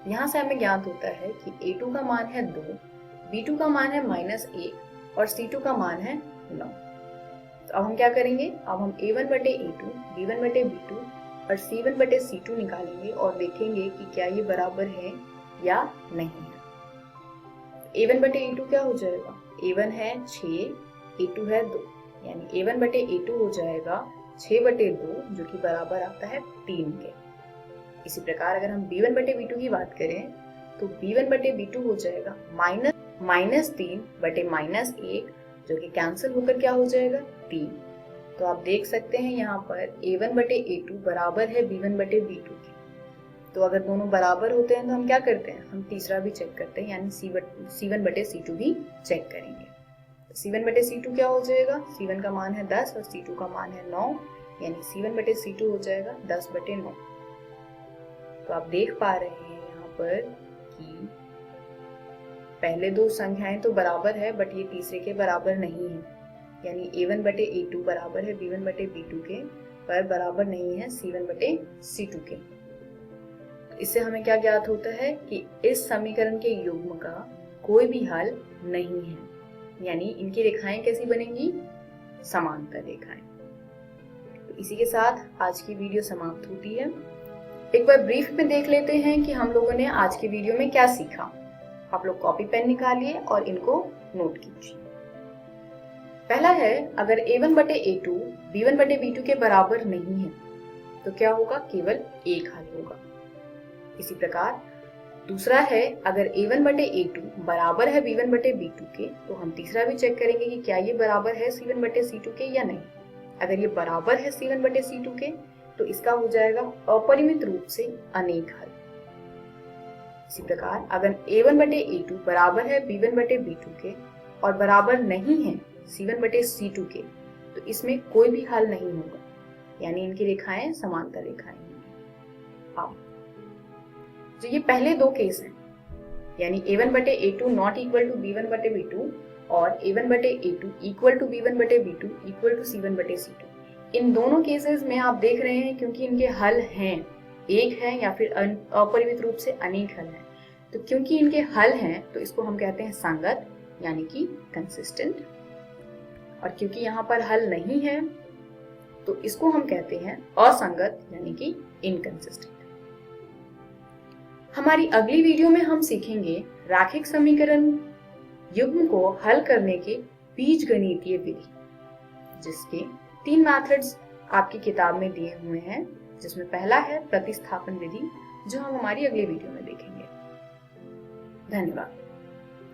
यहाँ से हमें ज्ञात होता है कि a2 का मान है 2, b2 का मान है -1 और c2 का मान है 9। तो अब हम क्या करेंगे? अब हम a1/a2, b1/b2 और c1/c2 निकालेंगे और देखेंगे कि क्या ये बराबर है या नहीं है। a1/a2 क्या हो जाएगा? a1 है 6, a2 है 2, यानी a1/a2 हो जाएगा 6/2, जो कि बराबर आता है 3 के। इसी प्रकार अगर हम b1/b2 की बात करें तो b1/b2 हो जाएगा -3/-1, जो कि कैंसिल होकर क्या हो जाएगा? 3। तो आप देख सकते हैं यहाँ पर a1/a2 बराबर है b1/b2 के। तो अगर दोनों बराबर होते हैं तो हम क्या करते हैं? हम तीसरा भी चेक करते हैं, यानी c1/c2 भी चेक करेंगे। c1/c2 क्या हो जाएगा? c1 का मान है 10 और c2 का मान है 9, यानी c1/c2 हो जाएगा 10/9। तो आप देख पा रहे हैं यहाँ पर कि पहले दो संख्याएं तो बराबर है, बट ये तीसरे के बराबर नहीं है, यानी a1/a2 बराबर है b1/b2 के, पर बराबर नहीं है c1/c2 के। इससे हमें क्या ज्ञात होता है कि इस समीकरण के युग्म का कोई भी हल नहीं है, यानी इनकी रेखाएं कैसी बनेंगी? समांतर रेखाएं। तो इसी के साथ आज की वीडियो समाप्त होती है। एक बार ब्रीफ में देख लेते हैं कि हम लोगों ने आज की वीडियो में क्या सीखा। आप लोग कॉपी पेन निकालिए और इनको नोट कीजिए। पहला है, अगर a1/a2 b1/b2 के बराबर नहीं है तो क्या होगा? केवल एक हल होगा। इसी प्रकार दूसरा है अगर A1 बटे A2 बराबर है B1 बटे B2 के, तो हम तीसरा भी चेक करेंगे कि क्या ये बराबर है C1 बटे C2 के या नहीं। अगर ये बराबर है C1 बटे C2 के, तो इसका हो जाएगा अपरिमित रूप से अनेक हल। इसी प्रकार अगर A1 बटे A2 बराबर है B1 बटे B2 के और बराबर नहीं है C1 बटे C2 के, तो इसमें कोई भी हल नहीं होगा, यानी इनकी रेखाएं समांतर रेखाएं होंगी। अब जो ये पहले दो केस हैं, यानी A1 बटे A2 not equal to B1 बटे B2 और A1 बटे A2 इक्वल टू B1 बटे B2 इक्वल टू C1 बटे C2, इन दोनों केसेस में आप देख रहे हैं क्योंकि इनके हल हैं, एक है या फिर अपरिमित रूप से अनेक हल हैं, तो क्योंकि इनके हल हैं तो इसको हम कहते हैं संगत यानी कि कंसिस्टेंट, और क्योंकि यहाँ पर हल नहीं है तो इसको हम कहते हैं असंगत यानी कि इनकंसिस्टेंट। हमारी अगली वीडियो में हम सीखेंगे रैखिक समीकरण युग्म को हल करने के बीजगणितीय विधि, जिसके 3 मेथड्स आपकी किताब में दिए हुए हैं, जिसमें पहला है प्रतिस्थापन विधि, जो हम हमारी अगली वीडियो में देखेंगे। धन्यवाद।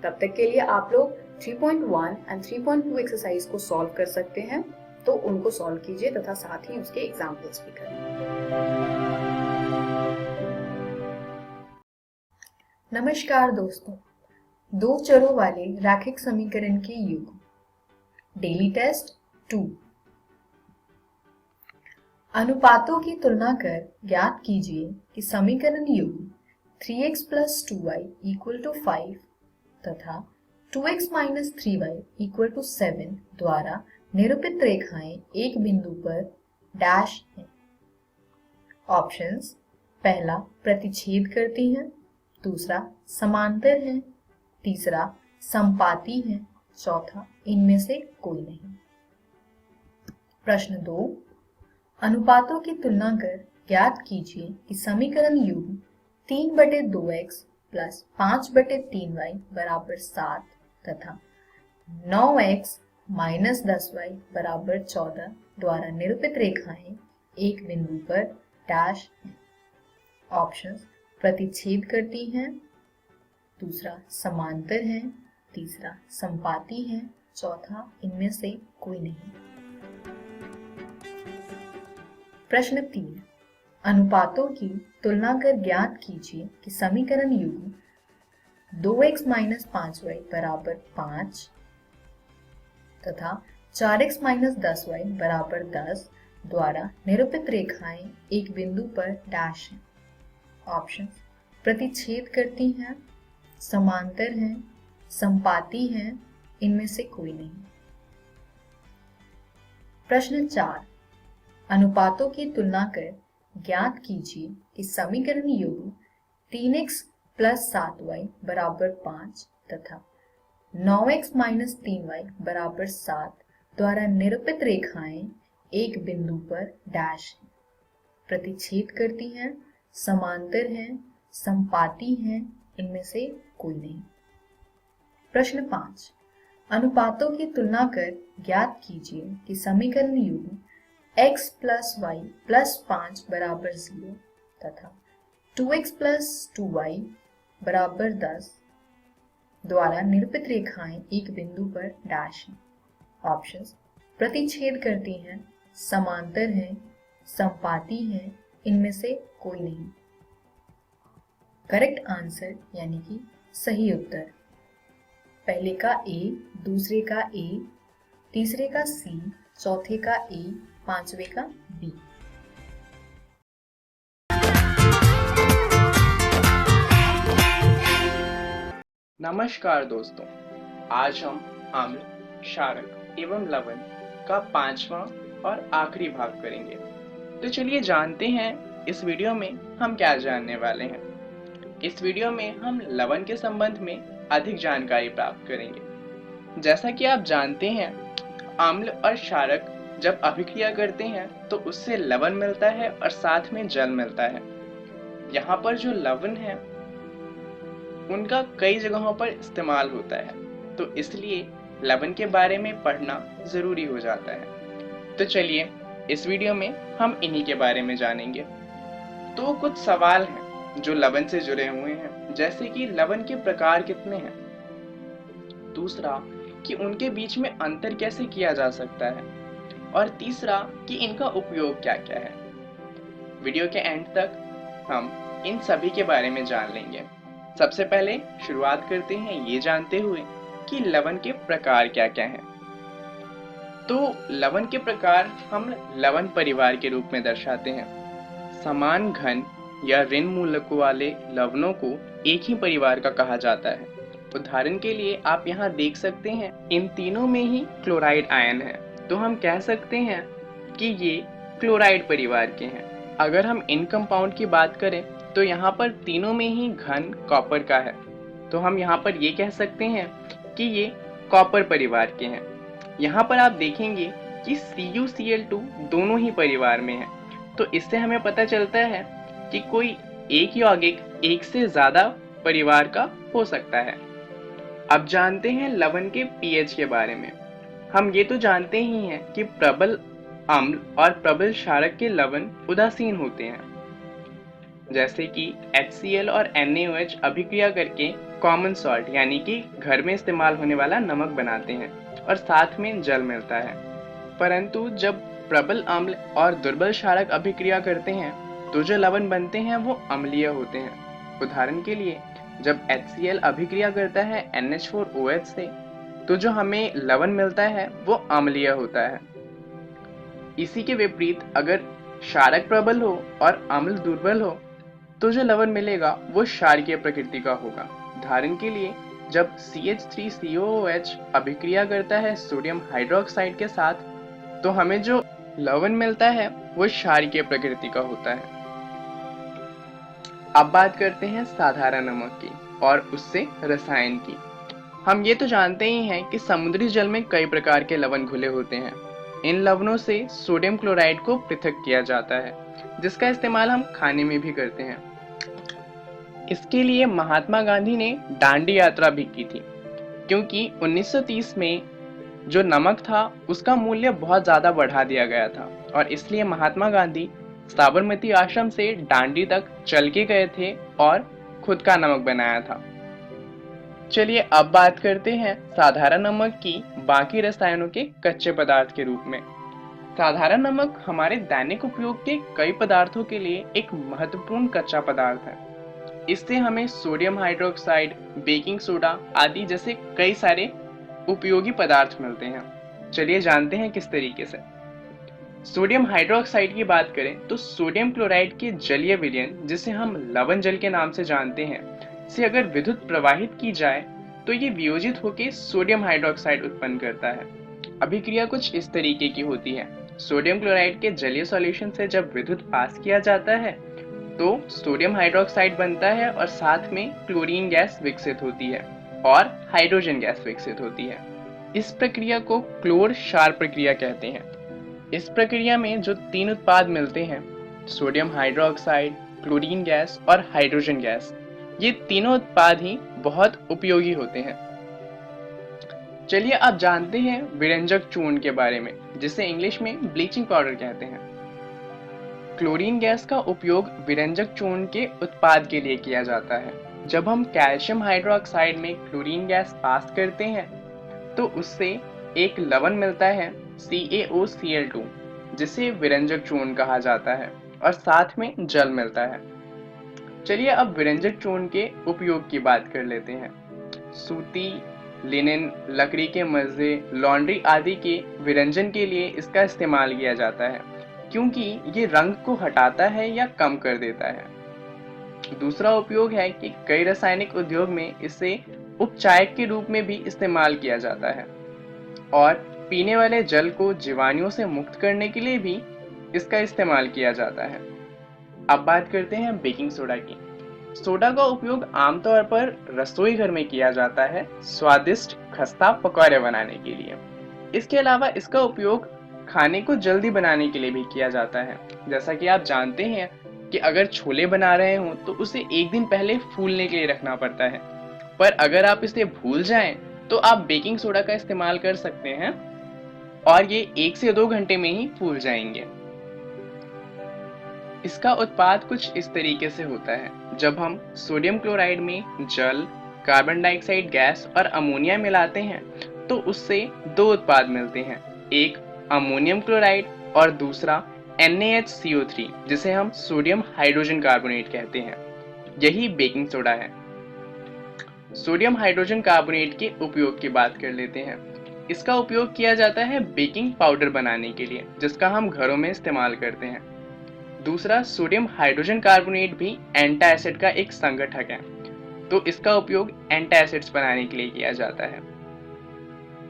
तब तक के लिए आप लोग 3.1 एंड 3.2 एक्सरसाइज को सॉल्व कर सकते हैं, तो उनको सॉल्व कीजिए तथा साथ ही उसके एग्जाम्पल्स भी करें। नमस्कार दोस्तों, 2 चरों वाले रैखिक समीकरण के युग्म, डेली टेस्ट 2। अनुपातों की तुलना कर ज्ञात कीजिए कि समीकरण युग्म 3x + 2y = 5 तथा 2x - 3y = 7 द्वारा निरूपित रेखाएं एक बिंदु पर डैश हैं। ऑप्शंस: पहला प्रतिच्छेद करती हैं, दूसरा समांतर है, तीसरा समपाती है, चौथा इनमें से कोई नहीं। प्रश्न 2, अनुपातों की तुलना कर ज्ञात कीजिए कि समीकरण युग्म 3/2x + 5/3y = 7 तथा 9x - 10y = 14 द्वारा निरूपित रेखाएं एक बिंदु पर डैश हैं। ऑप्शंस: प्रतिच्छेद करती हैं, दूसरा समांतर है, तीसरा समपाती है, चौथा इनमें से कोई नहीं। प्रश्न 3, अनुपातों की तुलना कर ज्ञात कीजिए कि समीकरण युग्म 2x - 5y = 5 तथा 4x - 10y = 10 द्वारा निरूपित रेखाएं एक बिंदु पर डैश हैं। ऑप्शन: प्रतिच्छेद करती हैं, समांतर हैं, समपाती हैं, इनमें से कोई नहीं। प्रश्न 4, अनुपातों की तुलना कर ज्ञात कीजिए कि समीकरण युग्म 3x + 7y = 5 तथा 9x - 3y = 7 द्वारा निरूपित रेखाएं एक बिंदु पर डैश हैं, प्रतिच्छेद करती हैं, समांतर हैं, समपाती हैं, इनमें से कोई नहीं। प्रश्न 5, अनुपातों की तुलना कर ज्ञात कीजिए कि समीकरण युग्म x + y + 5 = 0 तथा 2x + 2y = 10 द्वारा निरूपित रेखाएं एक बिंदु पर डैश हैं। ऑप्शंस: प्रतिच्छेद करती हैं, समांतर हैं, समपाती हैं, इनमें से कोई नहीं। करेक्ट आंसर यानी कि सही उत्तर: पहले का A, दूसरे का A, तीसरे का C, चौथे का A, पांचवे का B। नमस्कार दोस्तों, आज हम अम्ल, क्षारक एवं लवण का 5वां और आखिरी भाग करेंगे। तो चलिए जानते हैं इस वीडियो में हम क्या जानने वाले हैं। इस वीडियो में हम लवण के संबंध में अधिक जानकारी प्राप्त करेंगे। जैसा कि आप जानते हैं, अम्ल और क्षारक जब अभिक्रिया करते हैं तो उससे लवण मिलता है और साथ में जल मिलता है। यहाँ पर जो लवण है उनका कई जगहों पर इस्तेमाल होता है, तो इसलिए लवण के बारे में पढ़ना जरूरी हो जाता है। तो चलिए इस वीडियो में हम इन्हीं के बारे में जानेंगे। तो कुछ सवाल हैं जो लवण से जुड़े हुए हैं, जैसे कि लवण के प्रकार कितने हैं। दूसरा, कि उनके बीच में अंतर कैसे किया जा सकता है। और तीसरा, कि इनका उपयोग क्या क्या है। वीडियो के एंड तक हम इन सभी के बारे में जान लेंगे। सबसे पहले शुरुआत करते हैं ये जानते हुए कि लवण के प्रकार क्या क्या हैं। तो लवण के प्रकार हम लवण परिवार के रूप में दर्शाते हैं। समान घन या ऋण मूलकों वाले लवणों को एक ही परिवार का कहा जाता है। उदाहरण के लिए आप यहाँ देख सकते हैं, इन तीनों में ही क्लोराइड आयन है, तो हम कह सकते हैं कि ये क्लोराइड परिवार के हैं। अगर हम इन कंपाउंड की बात करें तो यहाँ पर तीनों में ही घन कॉपर का है, तो हम यहाँ पर ये कह सकते हैं कि ये कॉपर परिवार के हैं। यहाँ पर आप देखेंगे कि CuCl2 दोनों ही परिवार में है, तो इससे हमें पता चलता है कि कोई एक यौगिक एक से ज्यादा परिवार का हो सकता है। अब जानते हैं लवण के pH के बारे में। हम ये तो जानते ही हैं कि प्रबल अम्ल और प्रबल क्षारक के लवण उदासीन होते हैं, जैसे कि HCl और NaOH अभिक्रिया करके कॉमन सॉल्ट यानी कि घर में इस्तेमाल होने वाला नमक बनाते हैं और साथ में जल मिलता है। परंतु जब प्रबल अम्ल और दुर्बल क्षारक अभिक्रिया करते हैं तो जो लवण बनते हैं वो अम्लीय होते हैं। उदाहरण के लिए जब HCl अभिक्रिया करता है NH4OH से, तो जो हमें लवण मिलता है वो अम्लीय होता है। इसी के विपरीत अगर क्षारक प्रबल हो और अम्ल दुर्बल हो तो जो लवण मिलेगा वो क्षारकीय प्रकृति का होगा। उदाहरण के लिए जब CH3COOH अभिक्रिया करता है सोडियम हाइड्रोक्साइड के साथ, तो हमें जो लवण मिलता है वो क्षारकीय प्रकृति का होता है। अब बात करते हैं साधारण नमक की और उससे रसायन की। हम ये तो जानते ही हैं कि समुद्री जल में कई प्रकार के लवण घुले होते हैं। इन लवणों से सोडियम क्लोराइड को पृथक किया जाता है, जिसका इस्तेमाल हम खाने में भी करते हैं। इसके लिए महात्मा गांधी ने दांडी यात्रा भी की थी, क्योंकि 1930 में जो नमक था उसका मूल्य बहुत ज्यादा बढ़ा दिया गया था और इसलिए महात्मा गांधी साबरमती आश्रम से दांडी तक चल के गए थे और खुद का नमक बनाया था। चलिए अब बात करते हैं साधारण नमक की बाकी रसायनों के कच्चे पदार्थ के रूप में। साधारण नमक हमारे दैनिक उपयोग के कई पदार्थों के लिए एक महत्वपूर्ण कच्चा पदार्थ है। इससे हमें सोडियम हाइड्रोक्साइड, बेकिंग सोडा आदि जैसे कई सारे उपयोगी पदार्थ मिलते हैं। चलिए जानते हैं किस तरीके से। सोडियम हाइड्रोक्साइड की बात करें तो सोडियम क्लोराइड के जलीय विलयन, जिसे हम लवण जल के नाम से जानते हैं, से अगर विद्युत प्रवाहित की जाए तो ये वियोजित होकर सोडियम हाइड्रोक्साइड उत्पन्न करता है। अभिक्रिया कुछ इस तरीके की होती है। सोडियम क्लोराइड के जलीय सॉल्यूशन से जब विद्युत पास किया जाता है तो सोडियम हाइड्रोक्साइड बनता है और साथ में क्लोरीन गैस विकसित होती है और हाइड्रोजन गैस विकसित होती है। इस प्रक्रिया को क्लोर क्षार प्रक्रिया कहते हैं। इस प्रक्रिया में जो तीन उत्पाद मिलते हैं, सोडियम हाइड्रोक्साइड, क्लोरीन गैस और हाइड्रोजन गैस, ये तीनों उत्पाद ही बहुत उपयोगी होते हैं। चलिए अब जानते हैं विरंजक चूर्ण के बारे में, जिसे इंग्लिश में ब्लीचिंग पाउडर कहते हैं। क्लोरीन गैस का उपयोग विरंजक चूर्ण के उत्पाद के लिए किया जाता है। जब हम कैल्शियम हाइड्रोक्साइड में क्लोरीन गैस पास करते हैं तो उससे एक लवण मिलता है CaOCl2, जिसे विरंजक चूर्ण कहा जाता है और साथ में जल मिलता है। चलिए अब विरंजक चूर्ण के उपयोग की बात कर लेते हैं। सूती, लिनन, लकड़ी के मज्जे, लॉन्ड्री आदि के विरंजन के लिए इसका इस्तेमाल किया जाता है, क्योंकि ये रंग को हटाता है या कम कर देता है। दूसरा उपयोग है कि कई रासायनिक उद्योग में इसे उपचायक के रूप में भी इस्तेमाल किया जाता है और पीने वाले जल को जीवाणुओं से मुक्त करने के लिए भी इसका इस्तेमाल किया जाता है। अब बात करते हैं बेकिंग सोडा की। सोडा का उपयोग आमतौर पर रसोई घर में किया जाता है स्वादिष्ट खस्ता पकौड़े बनाने के लिए। इसके अलावा इसका उपयोग खाने को जल्दी बनाने के लिए भी किया जाता है। जैसा कि आप जानते हैं कि अगर छोले बना रहे हो तो उसे एक दिन पहले फूलने के लिए रखना पड़ता है, पर अगर आप इसे भूल जाएं तो आप बेकिंग सोडा का इस्तेमाल कर सकते हैं और ये 1 से 2 घंटे में ही फूल जाएंगे। इसका उत्पाद कुछ इस तरीके से होता है। जब हम सोडियम क्लोराइड में जल, कार्बन डाइऑक्साइड गैस और अमोनिया मिलाते हैं तो उससे दो उत्पाद मिलते हैं, एक अमोनियम क्लोराइड और दूसरा NaHCO3 जिसे हम सोडियम हाइड्रोजन कार्बोनेट कहते हैं। यही बेकिंग सोडा है। सोडियम हाइड्रोजन कार्बोनेट के उपयोग की बात कर लेते हैं। इसका उपयोग किया जाता है बेकिंग पाउडर बनाने के लिए, जिसका हम घरों में इस्तेमाल करते हैं। दूसरा, सोडियम हाइड्रोजन कार्बोनेट भी एंटासिड का एक संगठक है, तो इसका उपयोग एंटासिड्स बनाने के लिए किया जाता है।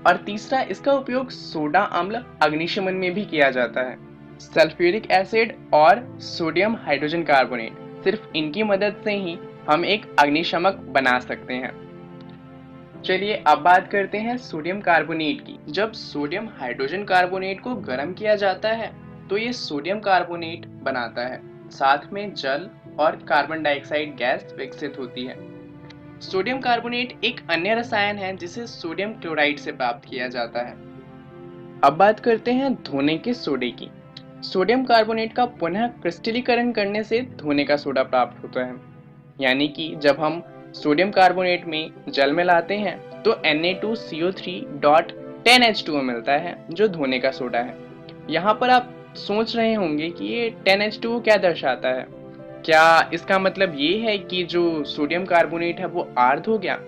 और तीसरा, इसका उपयोग सोडा अम्ल अग्निशमन में भी किया जाता है। सल्फ्यूरिक एसिड और सोडियम हाइड्रोजन कार्बोनेट, सिर्फ इनकी मदद से ही हम एक अग्निशमक बना सकते हैं। चलिए अब बात करते हैं सोडियम कार्बोनेट की। जब सोडियम हाइड्रोजन कार्बोनेट को गर्म किया जाता है तो ये सोडियम कार्बोनेट बनाता है, साथ में जल और कार्बन डाइऑक्साइड गैस विकसित होती है। सोडियम कार्बोनेट एक अन्य रसायन है जिसे सोडियम क्लोराइड से प्राप्त किया जाता है। अब बात करते हैं धोने के सोडे की। सोडियम कार्बोनेट का पुनः क्रिस्टलीकरण करने से धोने का सोडा प्राप्त होता है, यानी कि जब हम सोडियम कार्बोनेट में जल मिलाते हैं तो Na2CO3.10H2O मिलता है जो धोने का सोडा है। यहाँ पर आप सोच रहे होंगे कि ये 10H2O क्या दर्शाता है। क्या इसका मतलब ये है कि जो सोडियम कार्बोनेट है वो आर्द्र हो गया?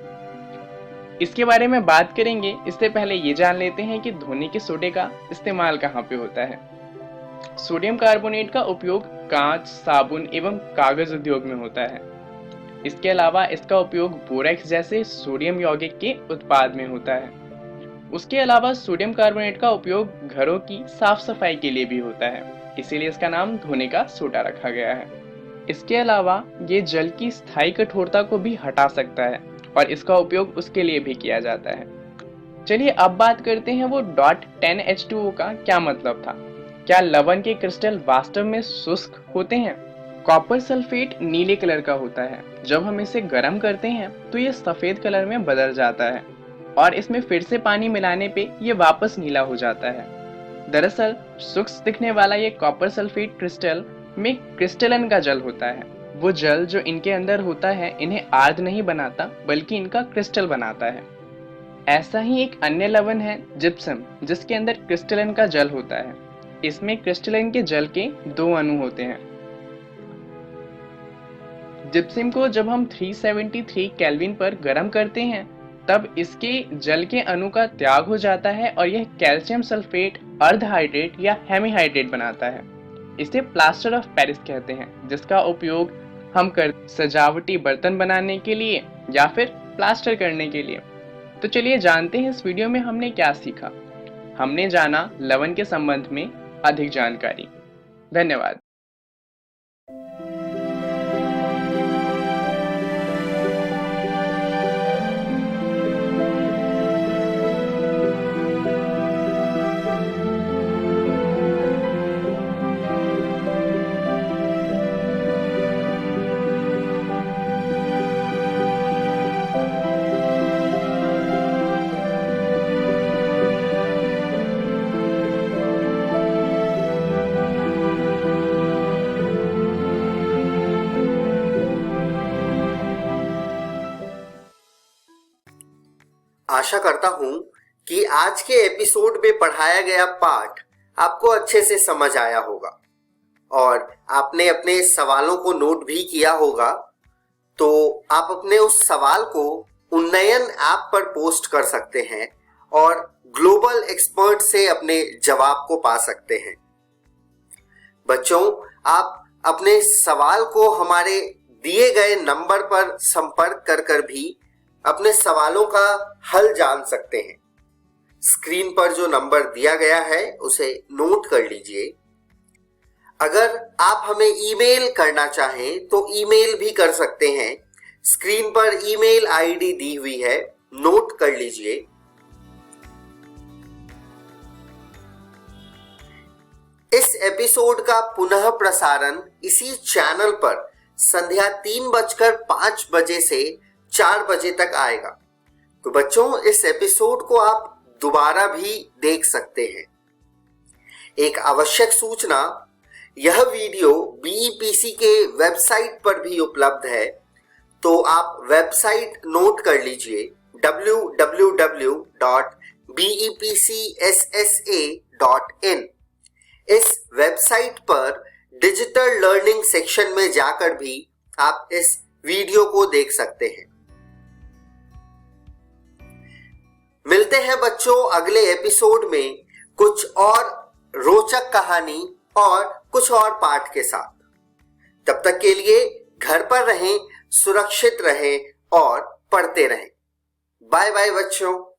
इसके बारे में बात करेंगे, इससे पहले ये जान लेते हैं कि धोने के सोडे का इस्तेमाल कहाँ पे होता है। सोडियम कार्बोनेट का उपयोग कांच, साबुन एवं कागज उद्योग में होता है। इसके अलावा इसका उपयोग बोरेक्स जैसे सोडियम यौगिक के उत्पाद में होता है। उसके अलावा सोडियम कार्बोनेट का उपयोग घरों की साफ सफाई के लिए भी होता है, इसीलिए इसका नाम धोने का सोडा रखा गया है। इसके अलावा ये जल की स्थायी कठोरता को भी हटा सकता है और इसका उपयोग उसके लिए भी किया जाता है। चलिए अब बात करते हैं वो .10H2O का क्या मतलब था। क्या लवण के क्रिस्टल वास्तव में शुष्क होते हैं? कॉपर सल्फेट नीले कलर का होता है। जब हम इसे गर्म करते हैं तो ये सफेद कलर में बदल जाता है और इसमें फिर से पानी मिलाने पे ये वापस नीला हो जाता है। दरअसल शुष्क दिखने वाला ये कॉपर सल्फेट क्रिस्टल में क्रिस्टलन का जल होता है। वो जल जो इनके अंदर होता है इन्हें आर्द्र नहीं बनाता बल्कि इनका क्रिस्टल बनाता है। ऐसा ही एक अन्य लवण है जिप्सम, जिसके अंदर क्रिस्टलन का जल होता है। इसमें क्रिस्टलन के जल के दो अणु होते हैं। जिप्सम को जब हम 373 केल्विन पर गर्म करते हैं तब इसके जल के अणु का त्याग हो जाता है और यह कैल्शियम सल्फेट अर्धहाइड्रेट या हेमीहाइड्रेट बनाता है। इसे प्लास्टर ऑफ पेरिस कहते हैं, जिसका उपयोग हम कर सजावटी बर्तन बनाने के लिए या फिर प्लास्टर करने के लिए। तो चलिए जानते हैं इस वीडियो में हमने क्या सीखा। हमने जाना लवण के संबंध में अधिक जानकारी। धन्यवाद। आशा करता हूं कि आज के एपिसोड में पढ़ाया गया पाठ आपको अच्छे से समझ आया होगा और आपने अपने सवालों को नोट भी किया होगा। तो आप अपने उस सवाल को उन्नयन ऐप पर पोस्ट कर सकते हैं और ग्लोबल एक्सपर्ट से अपने जवाब को पा सकते हैं। बच्चों, आप अपने सवाल को हमारे दिए गए नंबर पर संपर्क कर भी अपने सवालों का हल जान सकते हैं। स्क्रीन पर जो नंबर दिया गया है उसे नोट कर लीजिए। अगर आप हमें ईमेल करना चाहें तो ईमेल भी कर सकते हैं। स्क्रीन पर ईमेल आईडी दी हुई है, नोट कर लीजिए। इस एपिसोड का पुनः प्रसारण इसी चैनल पर संध्या 3:05 से 4 बजे तक आएगा। तो बच्चों, इस एपिसोड को आप दोबारा भी देख सकते हैं। एक आवश्यक सूचना, यह वीडियो BEPC के वेबसाइट पर भी उपलब्ध है, तो आप वेबसाइट नोट कर लीजिए www.bepcssa.in। इस वेबसाइट पर डिजिटल लर्निंग सेक्शन में जाकर भी आप इस वीडियो को देख सकते हैं। मिलते हैं बच्चों अगले एपिसोड में कुछ और रोचक कहानी और कुछ और पाठ के साथ। तब तक के लिए घर पर रहें, सुरक्षित रहें और पढ़ते रहें। बाय बाय बच्चों।